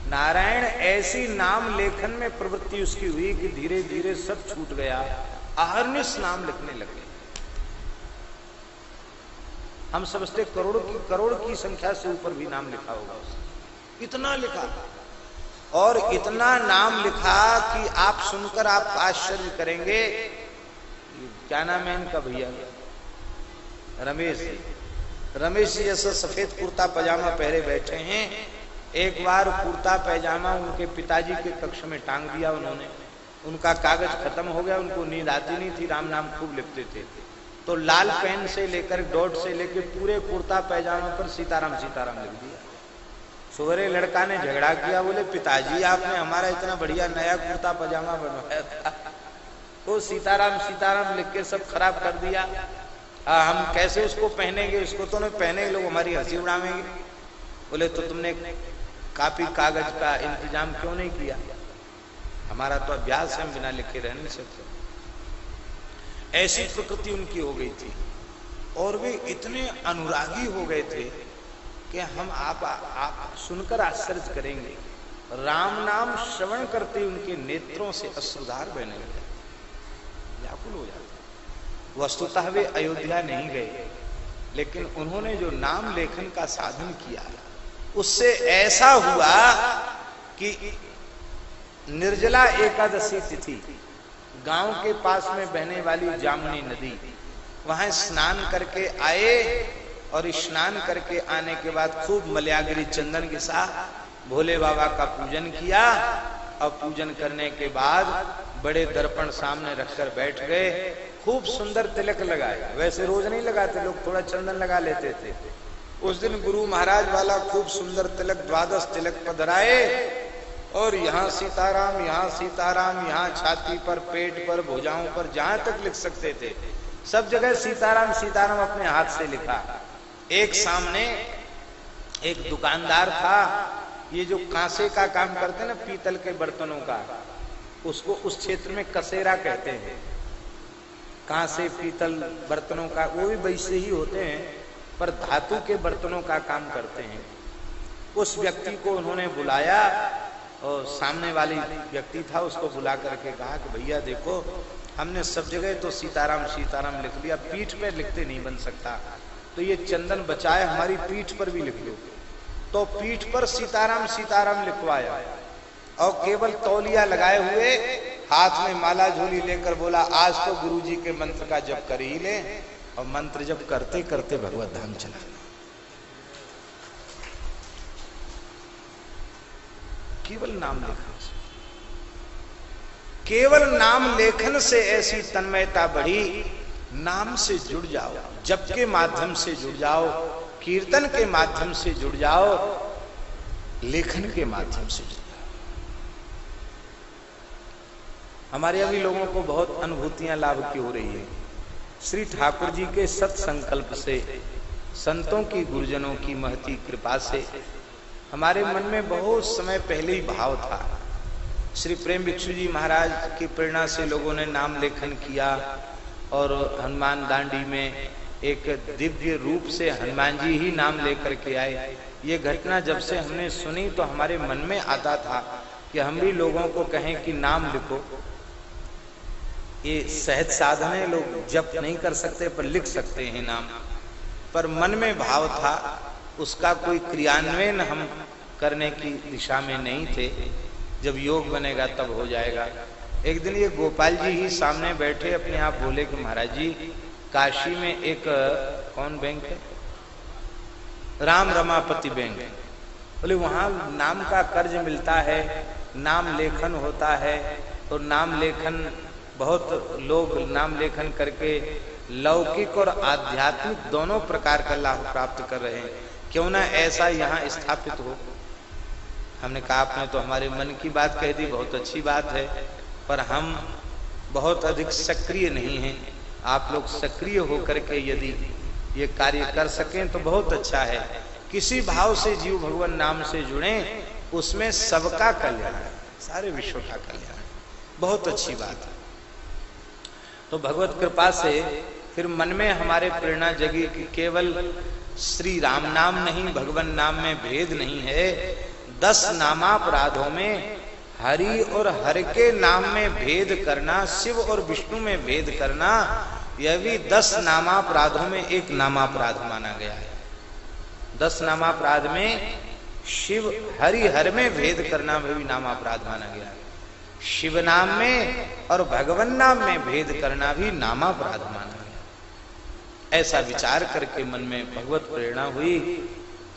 नारायण ऐसी नाम लेखन में प्रवृत्ति उसकी हुई कि धीरे धीरे सब छूट गया, अहर्निश नाम लिखने लगे। हम समझते करोड़ की संख्या से ऊपर भी नाम लिखा होगा उसने। इतना लिखा और इतना नाम लिखा कि आप सुनकर आप आश्चर्य करेंगे। क्या नाम है इनका भैया? रमेश जी जैसा सफेद कुर्ता पजामा पहरे बैठे हैं। एक बार कुर्ता पैजामा उनके पिताजी के कक्ष में टांग दिया उन्होंने, उनका कागज खत्म हो गया, उनको नींद आती नहीं थी, राम नाम खूब लिखते थे, तो लाल पेन से लेकर डॉट से लेकर पूरे कुर्ता पैजामा पर सीताराम लिख दिया। सवेरे लड़का ने झगड़ा किया, बोले पिताजी आपने हमारा इतना बढ़िया नया कुर्ता पजामा बनवाया था, तो सीताराम लिख के सब खराब कर दिया। हम कैसे उसको पहनेंगे, उसको तो नहीं पहने, लोग हमारी हंसी उड़ावेंगे। बोले तो तुमने कापी कागज का इंतजाम क्यों नहीं किया? हमारा तो अभ्यास है, हम बिना लिखे रह नहीं सकते। ऐसी प्रकृति उनकी हो गई थी और वे इतने अनुरागी हो गए थे कि हम आप सुनकर आश्चर्य करेंगे। राम नाम श्रवण करते उनके नेत्रों से अश्रुधार बहने लगे, व्याकुल हो जाते। वस्तुतः वे अयोध्या नहीं गए, लेकिन उन्होंने जो नाम लेखन का साधन किया उससे ऐसा हुआ कि निर्जला एकादशी तिथि गांव के पास में बहने वाली जामुनी नदी, वहां स्नान करके आए और स्नान करके आने के बाद खूब मलयागिरी चंदन के साथ भोले बाबा का पूजन किया। और पूजन करने के बाद बड़े दर्पण सामने रखकर बैठ गए, खूब सुंदर तिलक लगाए। वैसे रोज नहीं लगाते लोग, थोड़ा चंदन लगा लेते थे। उस दिन गुरु महाराज वाला खूब सुंदर तिलक, 12 तिलक पधराए और यहाँ सीताराम, यहाँ छाती पर, पेट पर, भुजाओं पर, जहां तक लिख सकते थे सब जगह सीताराम अपने हाथ से लिखा। एक सामने एक दुकानदार था, ये जो कांसे का काम करते हैं ना, पीतल के बर्तनों का, उसको उस क्षेत्र में कसेरा कहते हैं। कांसे पीतल बर्तनों का, वो भी वैसे ही होते हैं पर धातु के बर्तनों का काम करते हैं। उस व्यक्ति को उन्होंने बुलाया और सामने वाली व्यक्ति था, उसको बुला करके कहा कि भैया देखो, हमने सब जगह तो सीताराम लिख लिया, पीठ पे लिखते नहीं बन सकता, तो ये चंदन बचाए हमारी पीठ पर भी लिख दो। तो पीठ पर सीताराम सीताराम लिखवाया और केवल तौलिया लगाए हुए हाथ में माला झोली लेकर बोला आज तो गुरुजी के मंत्र का जप कर ही ले। और मंत्र जप करते करते भगवत धाम चला। केवल नाम लेखन से, केवल नाम लेखन से ऐसी तन्मयता बढ़ी। नाम से जुड़ जाओ, जप के माध्यम से जुड़ जाओ, कीर्तन के माध्यम से जुड़ जाओ, लेखन के माध्यम से जुड़ जाओ। हमारे अभी लोगों को बहुत अनुभूतियां लाभ की हो रही है। श्री ठाकुर जी के सत्संकल्प से, संतों की गुरुजनों की महती कृपा से हमारे मन में बहुत समय पहले ही भाव था। श्री प्रेम भिक्षु जी महाराज की प्रेरणा से लोगों ने नाम लेखन किया और हनुमान दांडी में एक दिव्य रूप से हनुमान जी ही नाम लेकर के आए। ये घटना जब से हमने सुनी तो हमारे मन में आता था कि हम भी लोगों को कहें कि नाम लिखो। ये सहज साधन है, लोग जप नहीं कर सकते पर लिख सकते हैं नाम। पर मन में भाव था, उसका कोई क्रियान्वयन हम करने की दिशा में नहीं थे। जब योग बनेगा तब हो जाएगा। एक दिन ये गोपाल जी ही सामने बैठे अपने आप बोले कि महाराज जी काशी में एक कौन बैंक है, राम रमापति बैंक। बोले वहां नाम का कर्ज मिलता है, नाम लेखन होता है और नाम लेखन बहुत लोग नाम लेखन करके लौकिक और आध्यात्मिक दोनों प्रकार का लाभ प्राप्त कर रहे हैं, क्यों ना ऐसा यहाँ स्थापित हो। हमने कहा आपने तो हमारे मन की बात कह दी, बहुत अच्छी बात है, पर हम बहुत अधिक सक्रिय नहीं हैं। आप लोग सक्रिय होकर के यदि ये कार्य कर सकें तो बहुत अच्छा है। किसी भाव से जीव भगवान नाम से जुड़े, उसमें सबका कल्याण है, सारे विश्व का कल्याण है, बहुत अच्छी बात है। तो भगवत कृपा से फिर मन में हमारे प्रेरणा जगी कि केवल श्री राम नाम नहीं, भगवान नाम में भेद नहीं है। 10 नामापराधों में हरि और हर के नाम में भेद करना, शिव और विष्णु में भेद करना, यह भी 10 नामापराधों में एक नामापराध माना गया है। 10 नामापराध में शिव हरि हर में भेद करना भी नामापराध माना गया है। शिव नाम में और भगवान नाम में भेद करना भी नामापराध माना गया। ऐसा विचार करके मन में भगवत प्रेरणा हुई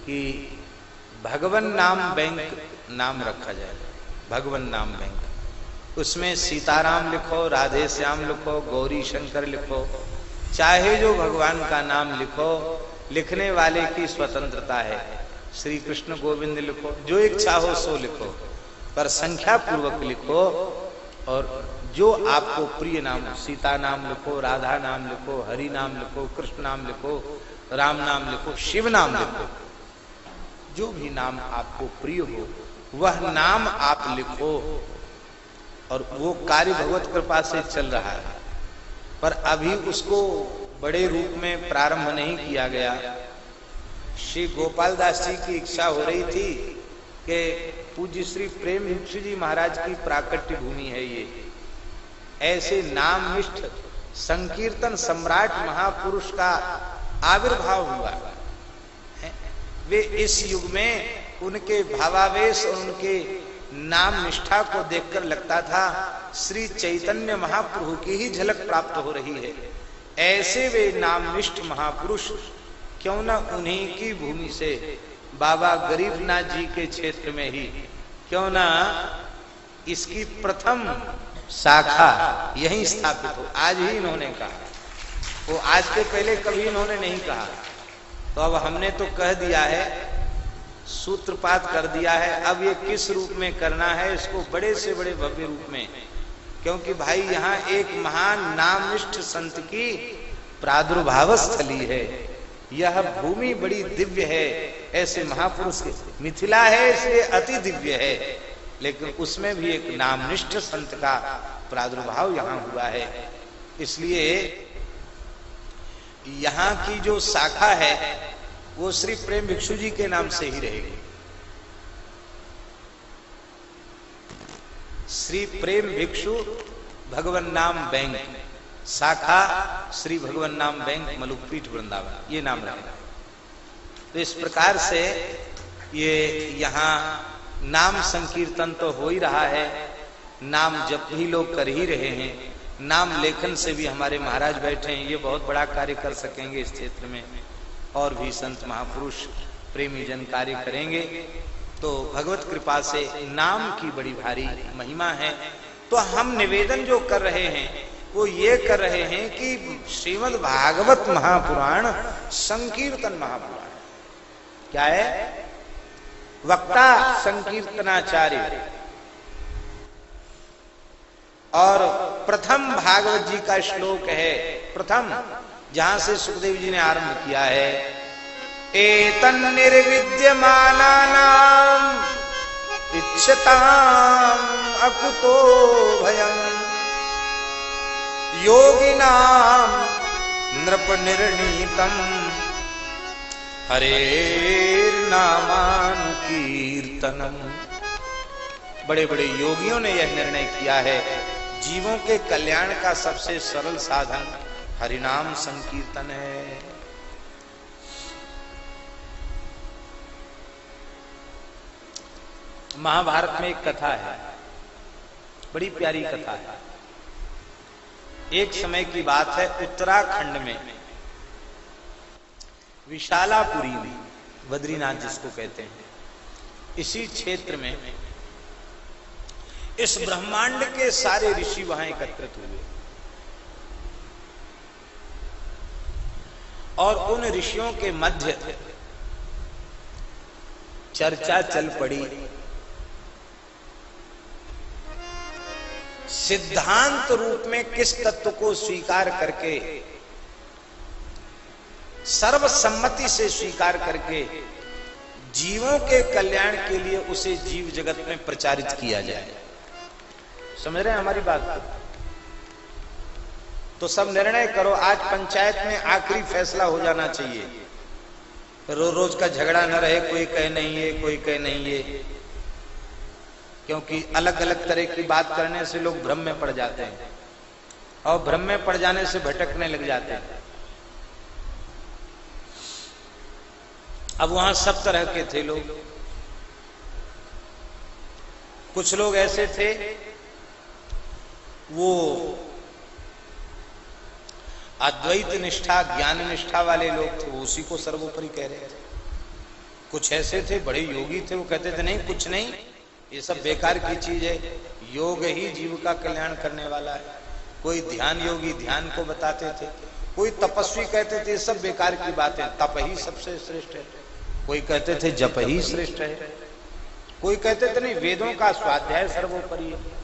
कि भगवान नाम बैंक नाम रखा जाए। भगवान नाम बैंक, उसमें सीताराम लिखो, राधे श्याम लिखो, गौरी शंकर लिखो, चाहे जो भगवान का नाम लिखो, लिखने वाले की स्वतंत्रता है। श्री कृष्ण गोविंद लिखो, जो इच्छा हो सो लिखो, पर संख्या पूर्वक लिखो। और जो आपको प्रिय नाम, सीता नाम लिखो, राधा नाम लिखो, हरि नाम लिखो, कृष्ण नाम लिखो, राम नाम लिखो, शिव नाम लिखो, जो भी नाम आपको प्रिय हो वह नाम आप लिखो। और वो कार्य भगवत कृपा से चल रहा है, पर अभी उसको बड़े रूप में प्रारंभ नहीं किया गया। श्री गोपाल दास जी की इच्छा हो रही थी कि पूज्य श्री प्रेम भिक्षु जी महाराज की प्राकट्य भूमि है ये, ऐसे नामनिष्ठ संकीर्तन सम्राट महापुरुष का आविर्भाव हुआ। वे इस युग में उनके भावावेश और उनके नाम निष्ठा को देखकर लगता था श्री चैतन्य महाप्रभु की ही झलक प्राप्त हो रही है। ऐसे वे नामनिष्ठ महापुरुष क्यों न उन्हीं की भूमि से, बाबा गरीबनाथ जी के क्षेत्र में ही क्यों न इसकी प्रथम शाखा यहीं स्थापित हो। आज ही इन्होंने कहा, वो आज के पहले कभी इन्होंने नहीं कहा। तो अब हमने तो कह दिया है, सूत्रपात कर दिया है। अब ये किस रूप में करना है, इसको बड़े से बड़े भव्य रूप में, क्योंकि भाई यहाँ एक महान नामनिष्ठ संत की प्रादुर्भाव स्थली है। यह भूमि बड़ी दिव्य है, ऐसे महापुरुष की मिथिला है इसलिए अति दिव्य है, लेकिन उसमें भी एक नामनिष्ठ संत का प्रादुर्भाव यहाँ हुआ है। इसलिए यहाँ की जो शाखा है वो श्री प्रेम भिक्षु जी के नाम से ही रहेगी। श्री प्रेम भिक्षु भगवान नाम बैंक, शाखा श्री भगवान नाम बैंक मलुकपीठ वृंदावन, ये नाम रखेगा। तो इस प्रकार से ये यहाँ नाम संकीर्तन तो हो ही रहा है, नाम जप भी लोग कर ही रहे हैं, नाम लेखन से भी हमारे महाराज बैठे हैं, ये बहुत बड़ा कार्य कर सकेंगे इस क्षेत्र में, और भी संत महापुरुष प्रेमी जन कार्य करेंगे। तो भगवत कृपा से नाम की बड़ी भारी महिमा है। तो हम निवेदन जो कर रहे हैं वो ये कर रहे हैं कि श्रीमद् भागवत महापुराण संकीर्तन महापुराण क्या है, वक्ता संकीर्तनाचार्य, और प्रथम भागवत जी का श्लोक है, प्रथम जहां से सुखदेव जी ने आरंभ किया है, एतन् निर्विद्यमानानाम् इच्छताम् अकुतो भयम् योगिनाम् नृपनिर्णीतम् हरेर्नामानुकीर्तनम्। बड़े बड़े योगियों ने यह निर्णय किया है, जीवों के कल्याण का सबसे सरल साधन हरिनाम संकीर्तन है। महाभारत में एक कथा है, बड़ी प्यारी कथा है। एक समय की बात है, उत्तराखंड में विशालापुरी में, बद्रीनाथ जिसको कहते हैं, इसी क्षेत्र में इस ब्रह्मांड के सारे ऋषि वहां एकत्रित हुए और उन ऋषियों के मध्य चर्चा चल पड़ी, सिद्धांत रूप में किस तत्व को स्वीकार करके, सर्वसम्मति से स्वीकार करके जीवों के कल्याण के लिए उसे जीव जगत में प्रचारित किया जाए। समझ रहे हैं हमारी बात को? तो सब निर्णय करो, आज पंचायत में आखिरी फैसला हो जाना चाहिए, रोज रोज का झगड़ा न रहे, कोई कहे नहीं ये, कोई कहे नहीं ये, क्योंकि अलग अलग तरह की बात करने से लोग भ्रम में पड़ जाते हैं और भ्रम में पड़ जाने से भटकने लग जाते हैं। अब वहां सब तरह के थे लोग, कुछ लोग ऐसे थे वो अद्वैत निष्ठा ज्ञान निष्ठा वाले लोग थे, वो उसी को सर्वोपरि कह रहे थे। कुछ ऐसे थे बड़े योगी थे, वो कहते थे नहीं कुछ नहीं, ये सब बेकार की चीज है, योग ही जीव का कल्याण करने वाला है। कोई ध्यान योगी ध्यान को बताते थे, कोई तपस्वी कहते थे सब बेकार की बातें, तप ही सबसे श्रेष्ठ है, कोई कहते थे जप ही श्रेष्ठ है, कोई कहते थे नहीं वेदों का स्वाध्याय सर्वोपरि है।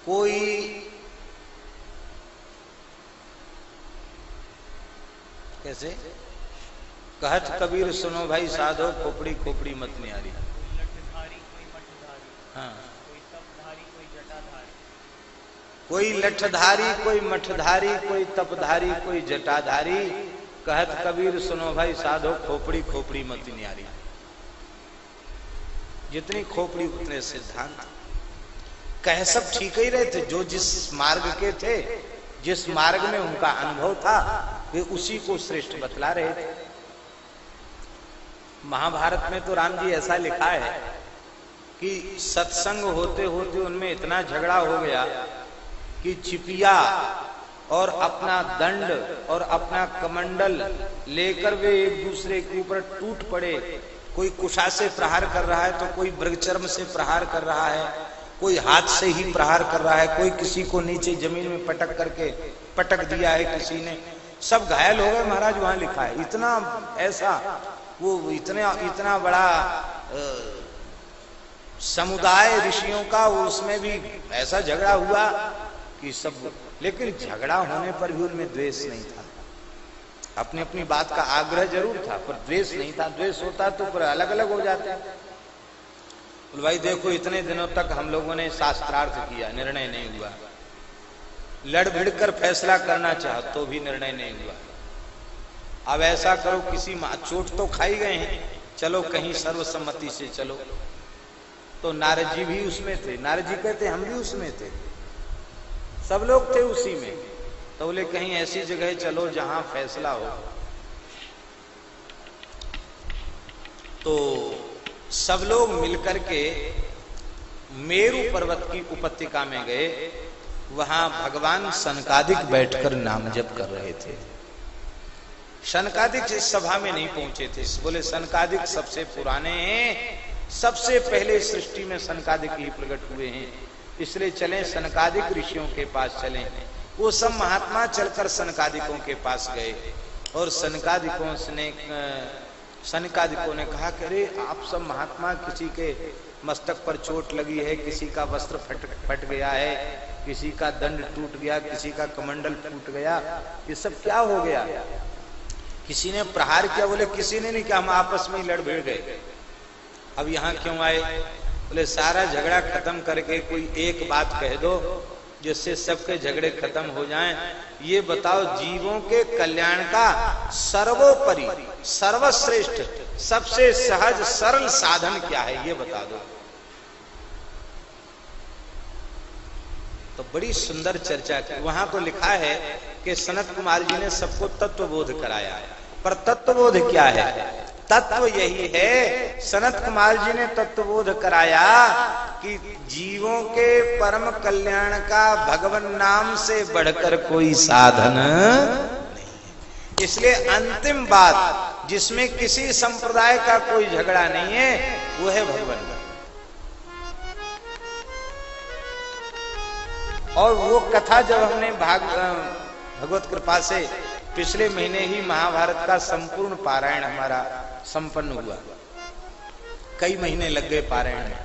कोई कैसे कहत कबीर सुनो भाई साधो, खोपड़ी खोपड़ी मत न्यारी। हाँ, कोई लठधारी कोई मठधारी, कोई तपधारी कोई जटाधारी, कहत कबीर सुनो भाई साधो, खोपड़ी खोपड़ी मत न्यारी। जितनी खोपड़ी उतने सिद्धांत। कह सब ठीक ही रहे थे, जो जिस मार्ग के थे, जिस मार्ग में उनका अनुभव था, वे उसी को श्रेष्ठ बतला रहे थे। महाभारत में तो राम जी ऐसा लिखा है कि सत्संग होते होते उनमें इतना झगड़ा हो गया कि चिपिया और अपना दंड और अपना कमंडल लेकर वे एक दूसरे के ऊपर टूट पड़े। कोई कुशा से प्रहार कर रहा है तो कोई मृगचर्म से प्रहार कर रहा है, कोई हाथ से ही प्रहार कर रहा है, कोई किसी को नीचे जमीन में पटक करके पटक दिया है किसी ने, सब घायल हो गए। महाराज वहां लिखा है इतना ऐसा, वो इतना बड़ा समुदाय ऋषियों का, उसमें भी ऐसा झगड़ा हुआ कि सब, लेकिन झगड़ा होने पर भी उनमें द्वेष नहीं था। अपनी अपनी बात का आग्रह जरूर था पर द्वेष नहीं था। द्वेष होता तो फिर अलग अलग हो जाते। तो भाई देखो इतने दिनों तक हम लोगों ने शास्त्रार्थ किया, निर्णय नहीं हुआ, लड़ भिड़ कर फैसला करना चाहा तो भी निर्णय नहीं हुआ। अब ऐसा करो, किसी चोट तो खाई गए हैं, चलो कहीं सर्वसम्मति से चलो। तो नारद जी भी उसमें थे। नारद जी कहते हम भी उसमें थे, सब लोग थे उसी में। तो बोले कहीं ऐसी जगह चलो जहां फैसला हो। तो सब लोग मिलकर के मेरु पर्वत की उपत्यका में गए। वहां भगवान सनकादिक बैठकर नाम जप कर रहे थे। सनकादिक इस सभा में नहीं पहुंचे थे। बोले सनकादिक सबसे पुराने हैं, सबसे पहले सृष्टि में सनकादिक ही प्रकट हुए हैं, इसलिए चलें सनकादिक ऋषियों के पास चलें। वो सब महात्मा चलकर सनकादिकों के पास गए और सनकादिकों ने कहा कि अरे आप सब महात्मा, किसी के मस्तक पर चोट लगी है, किसी का वस्त्र फट गया है, किसी का दंड टूट गया, किसी का कमंडल टूट गया, ये सब क्या हो गया? किसी ने प्रहार किया? बोले किसी ने नहीं किया, हम आपस में ही लड़ भिड़ गए। अब यहाँ क्यों आए? बोले सारा झगड़ा खत्म करके कोई एक बात कह दो जिससे सबके झगड़े खत्म हो जाएं। ये बताओ जीवों के कल्याण का सर्वोपरि, सर्वश्रेष्ठ, सबसे सहज सरल साधन क्या है, ये बता दो। तो बड़ी सुंदर चर्चा की। वहां तो लिखा है कि सनत कुमार जी ने सबको तत्वबोध कराया, पर तत्वबोध क्या है? तत्व यही है, सनत कुमार जी ने तत्वबोध कराया कि जीवों के परम कल्याण का भगवान नाम से बढ़कर कोई साधन नहीं है। इसलिए अंतिम बात जिसमें किसी संप्रदाय का कोई झगड़ा नहीं है, वो है भगवान का। और वो कथा जब हमने भगवत कृपा से पिछले महीने ही महाभारत का संपूर्ण पारायण हमारा संपन्न हुआ, कई महीने लग गए पारायण में।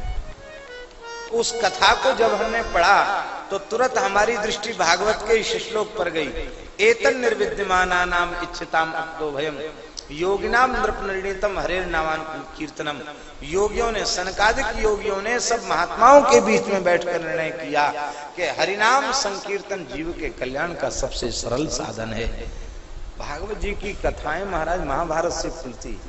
उस कथा को जब हमने पढ़ा तो तुरंत हमारी दृष्टि भागवत के इस श्लोक पर गई, एतन निर्विद्यमाना नाम इच्छिताम अक्तो भयम योगिनाम नृपनिर्णीतम हरेर नामान कीर्तनम। योगियों ने, सनकादिक योगियों ने सब महात्माओं के बीच में बैठकर निर्णय किया कि हरिनाम संकीर्तन जीव के कल्याण का सबसे सरल साधन है। भागवत जी की कथाएं महाराज महाभारत से खुलती।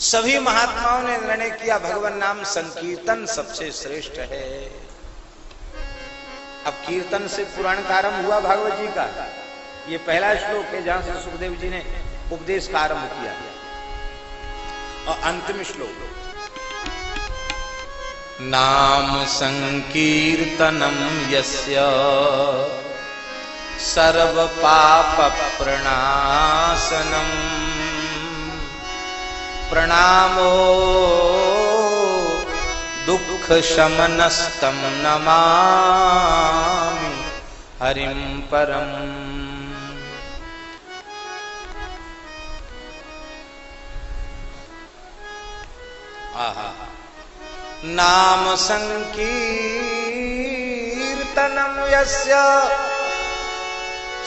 सभी महात्माओं ने निर्णय किया भगवान नाम संकीर्तन सबसे श्रेष्ठ है। अब कीर्तन से पुराण का आरंभ हुआ भागवत जी का। ये पहला श्लोक है जहां से सुखदेव जी ने उपदेश का आरंभ किया। और अंतिम श्लोक, नाम संकीर्तनम यस्य सर्व पाप प्रणाशनम प्रणामो दुख शमनस्तम नमामि हरिम परम। नाम संकीर्तनम यस्य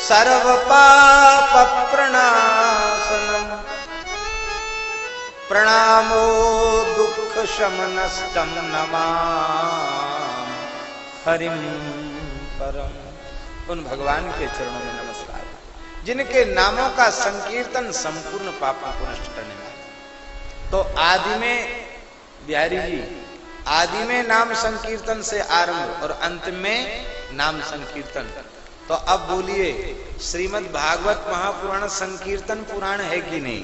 सर्व पाप प्रणाशनम प्रणामो दुख शमनस्तम नमामि हरिम परम। उन भगवान के चरणों में नमस्कार, जिनके नामों का संकीर्तन संपूर्ण पापों को नष्ट करने वाला। तो आदि में बिहारी जी, आदि में नाम संकीर्तन से आरंभ और अंत में नाम संकीर्तन। तो अब बोलिए, श्रीमद् भागवत महापुराण संकीर्तन पुराण है कि नहीं?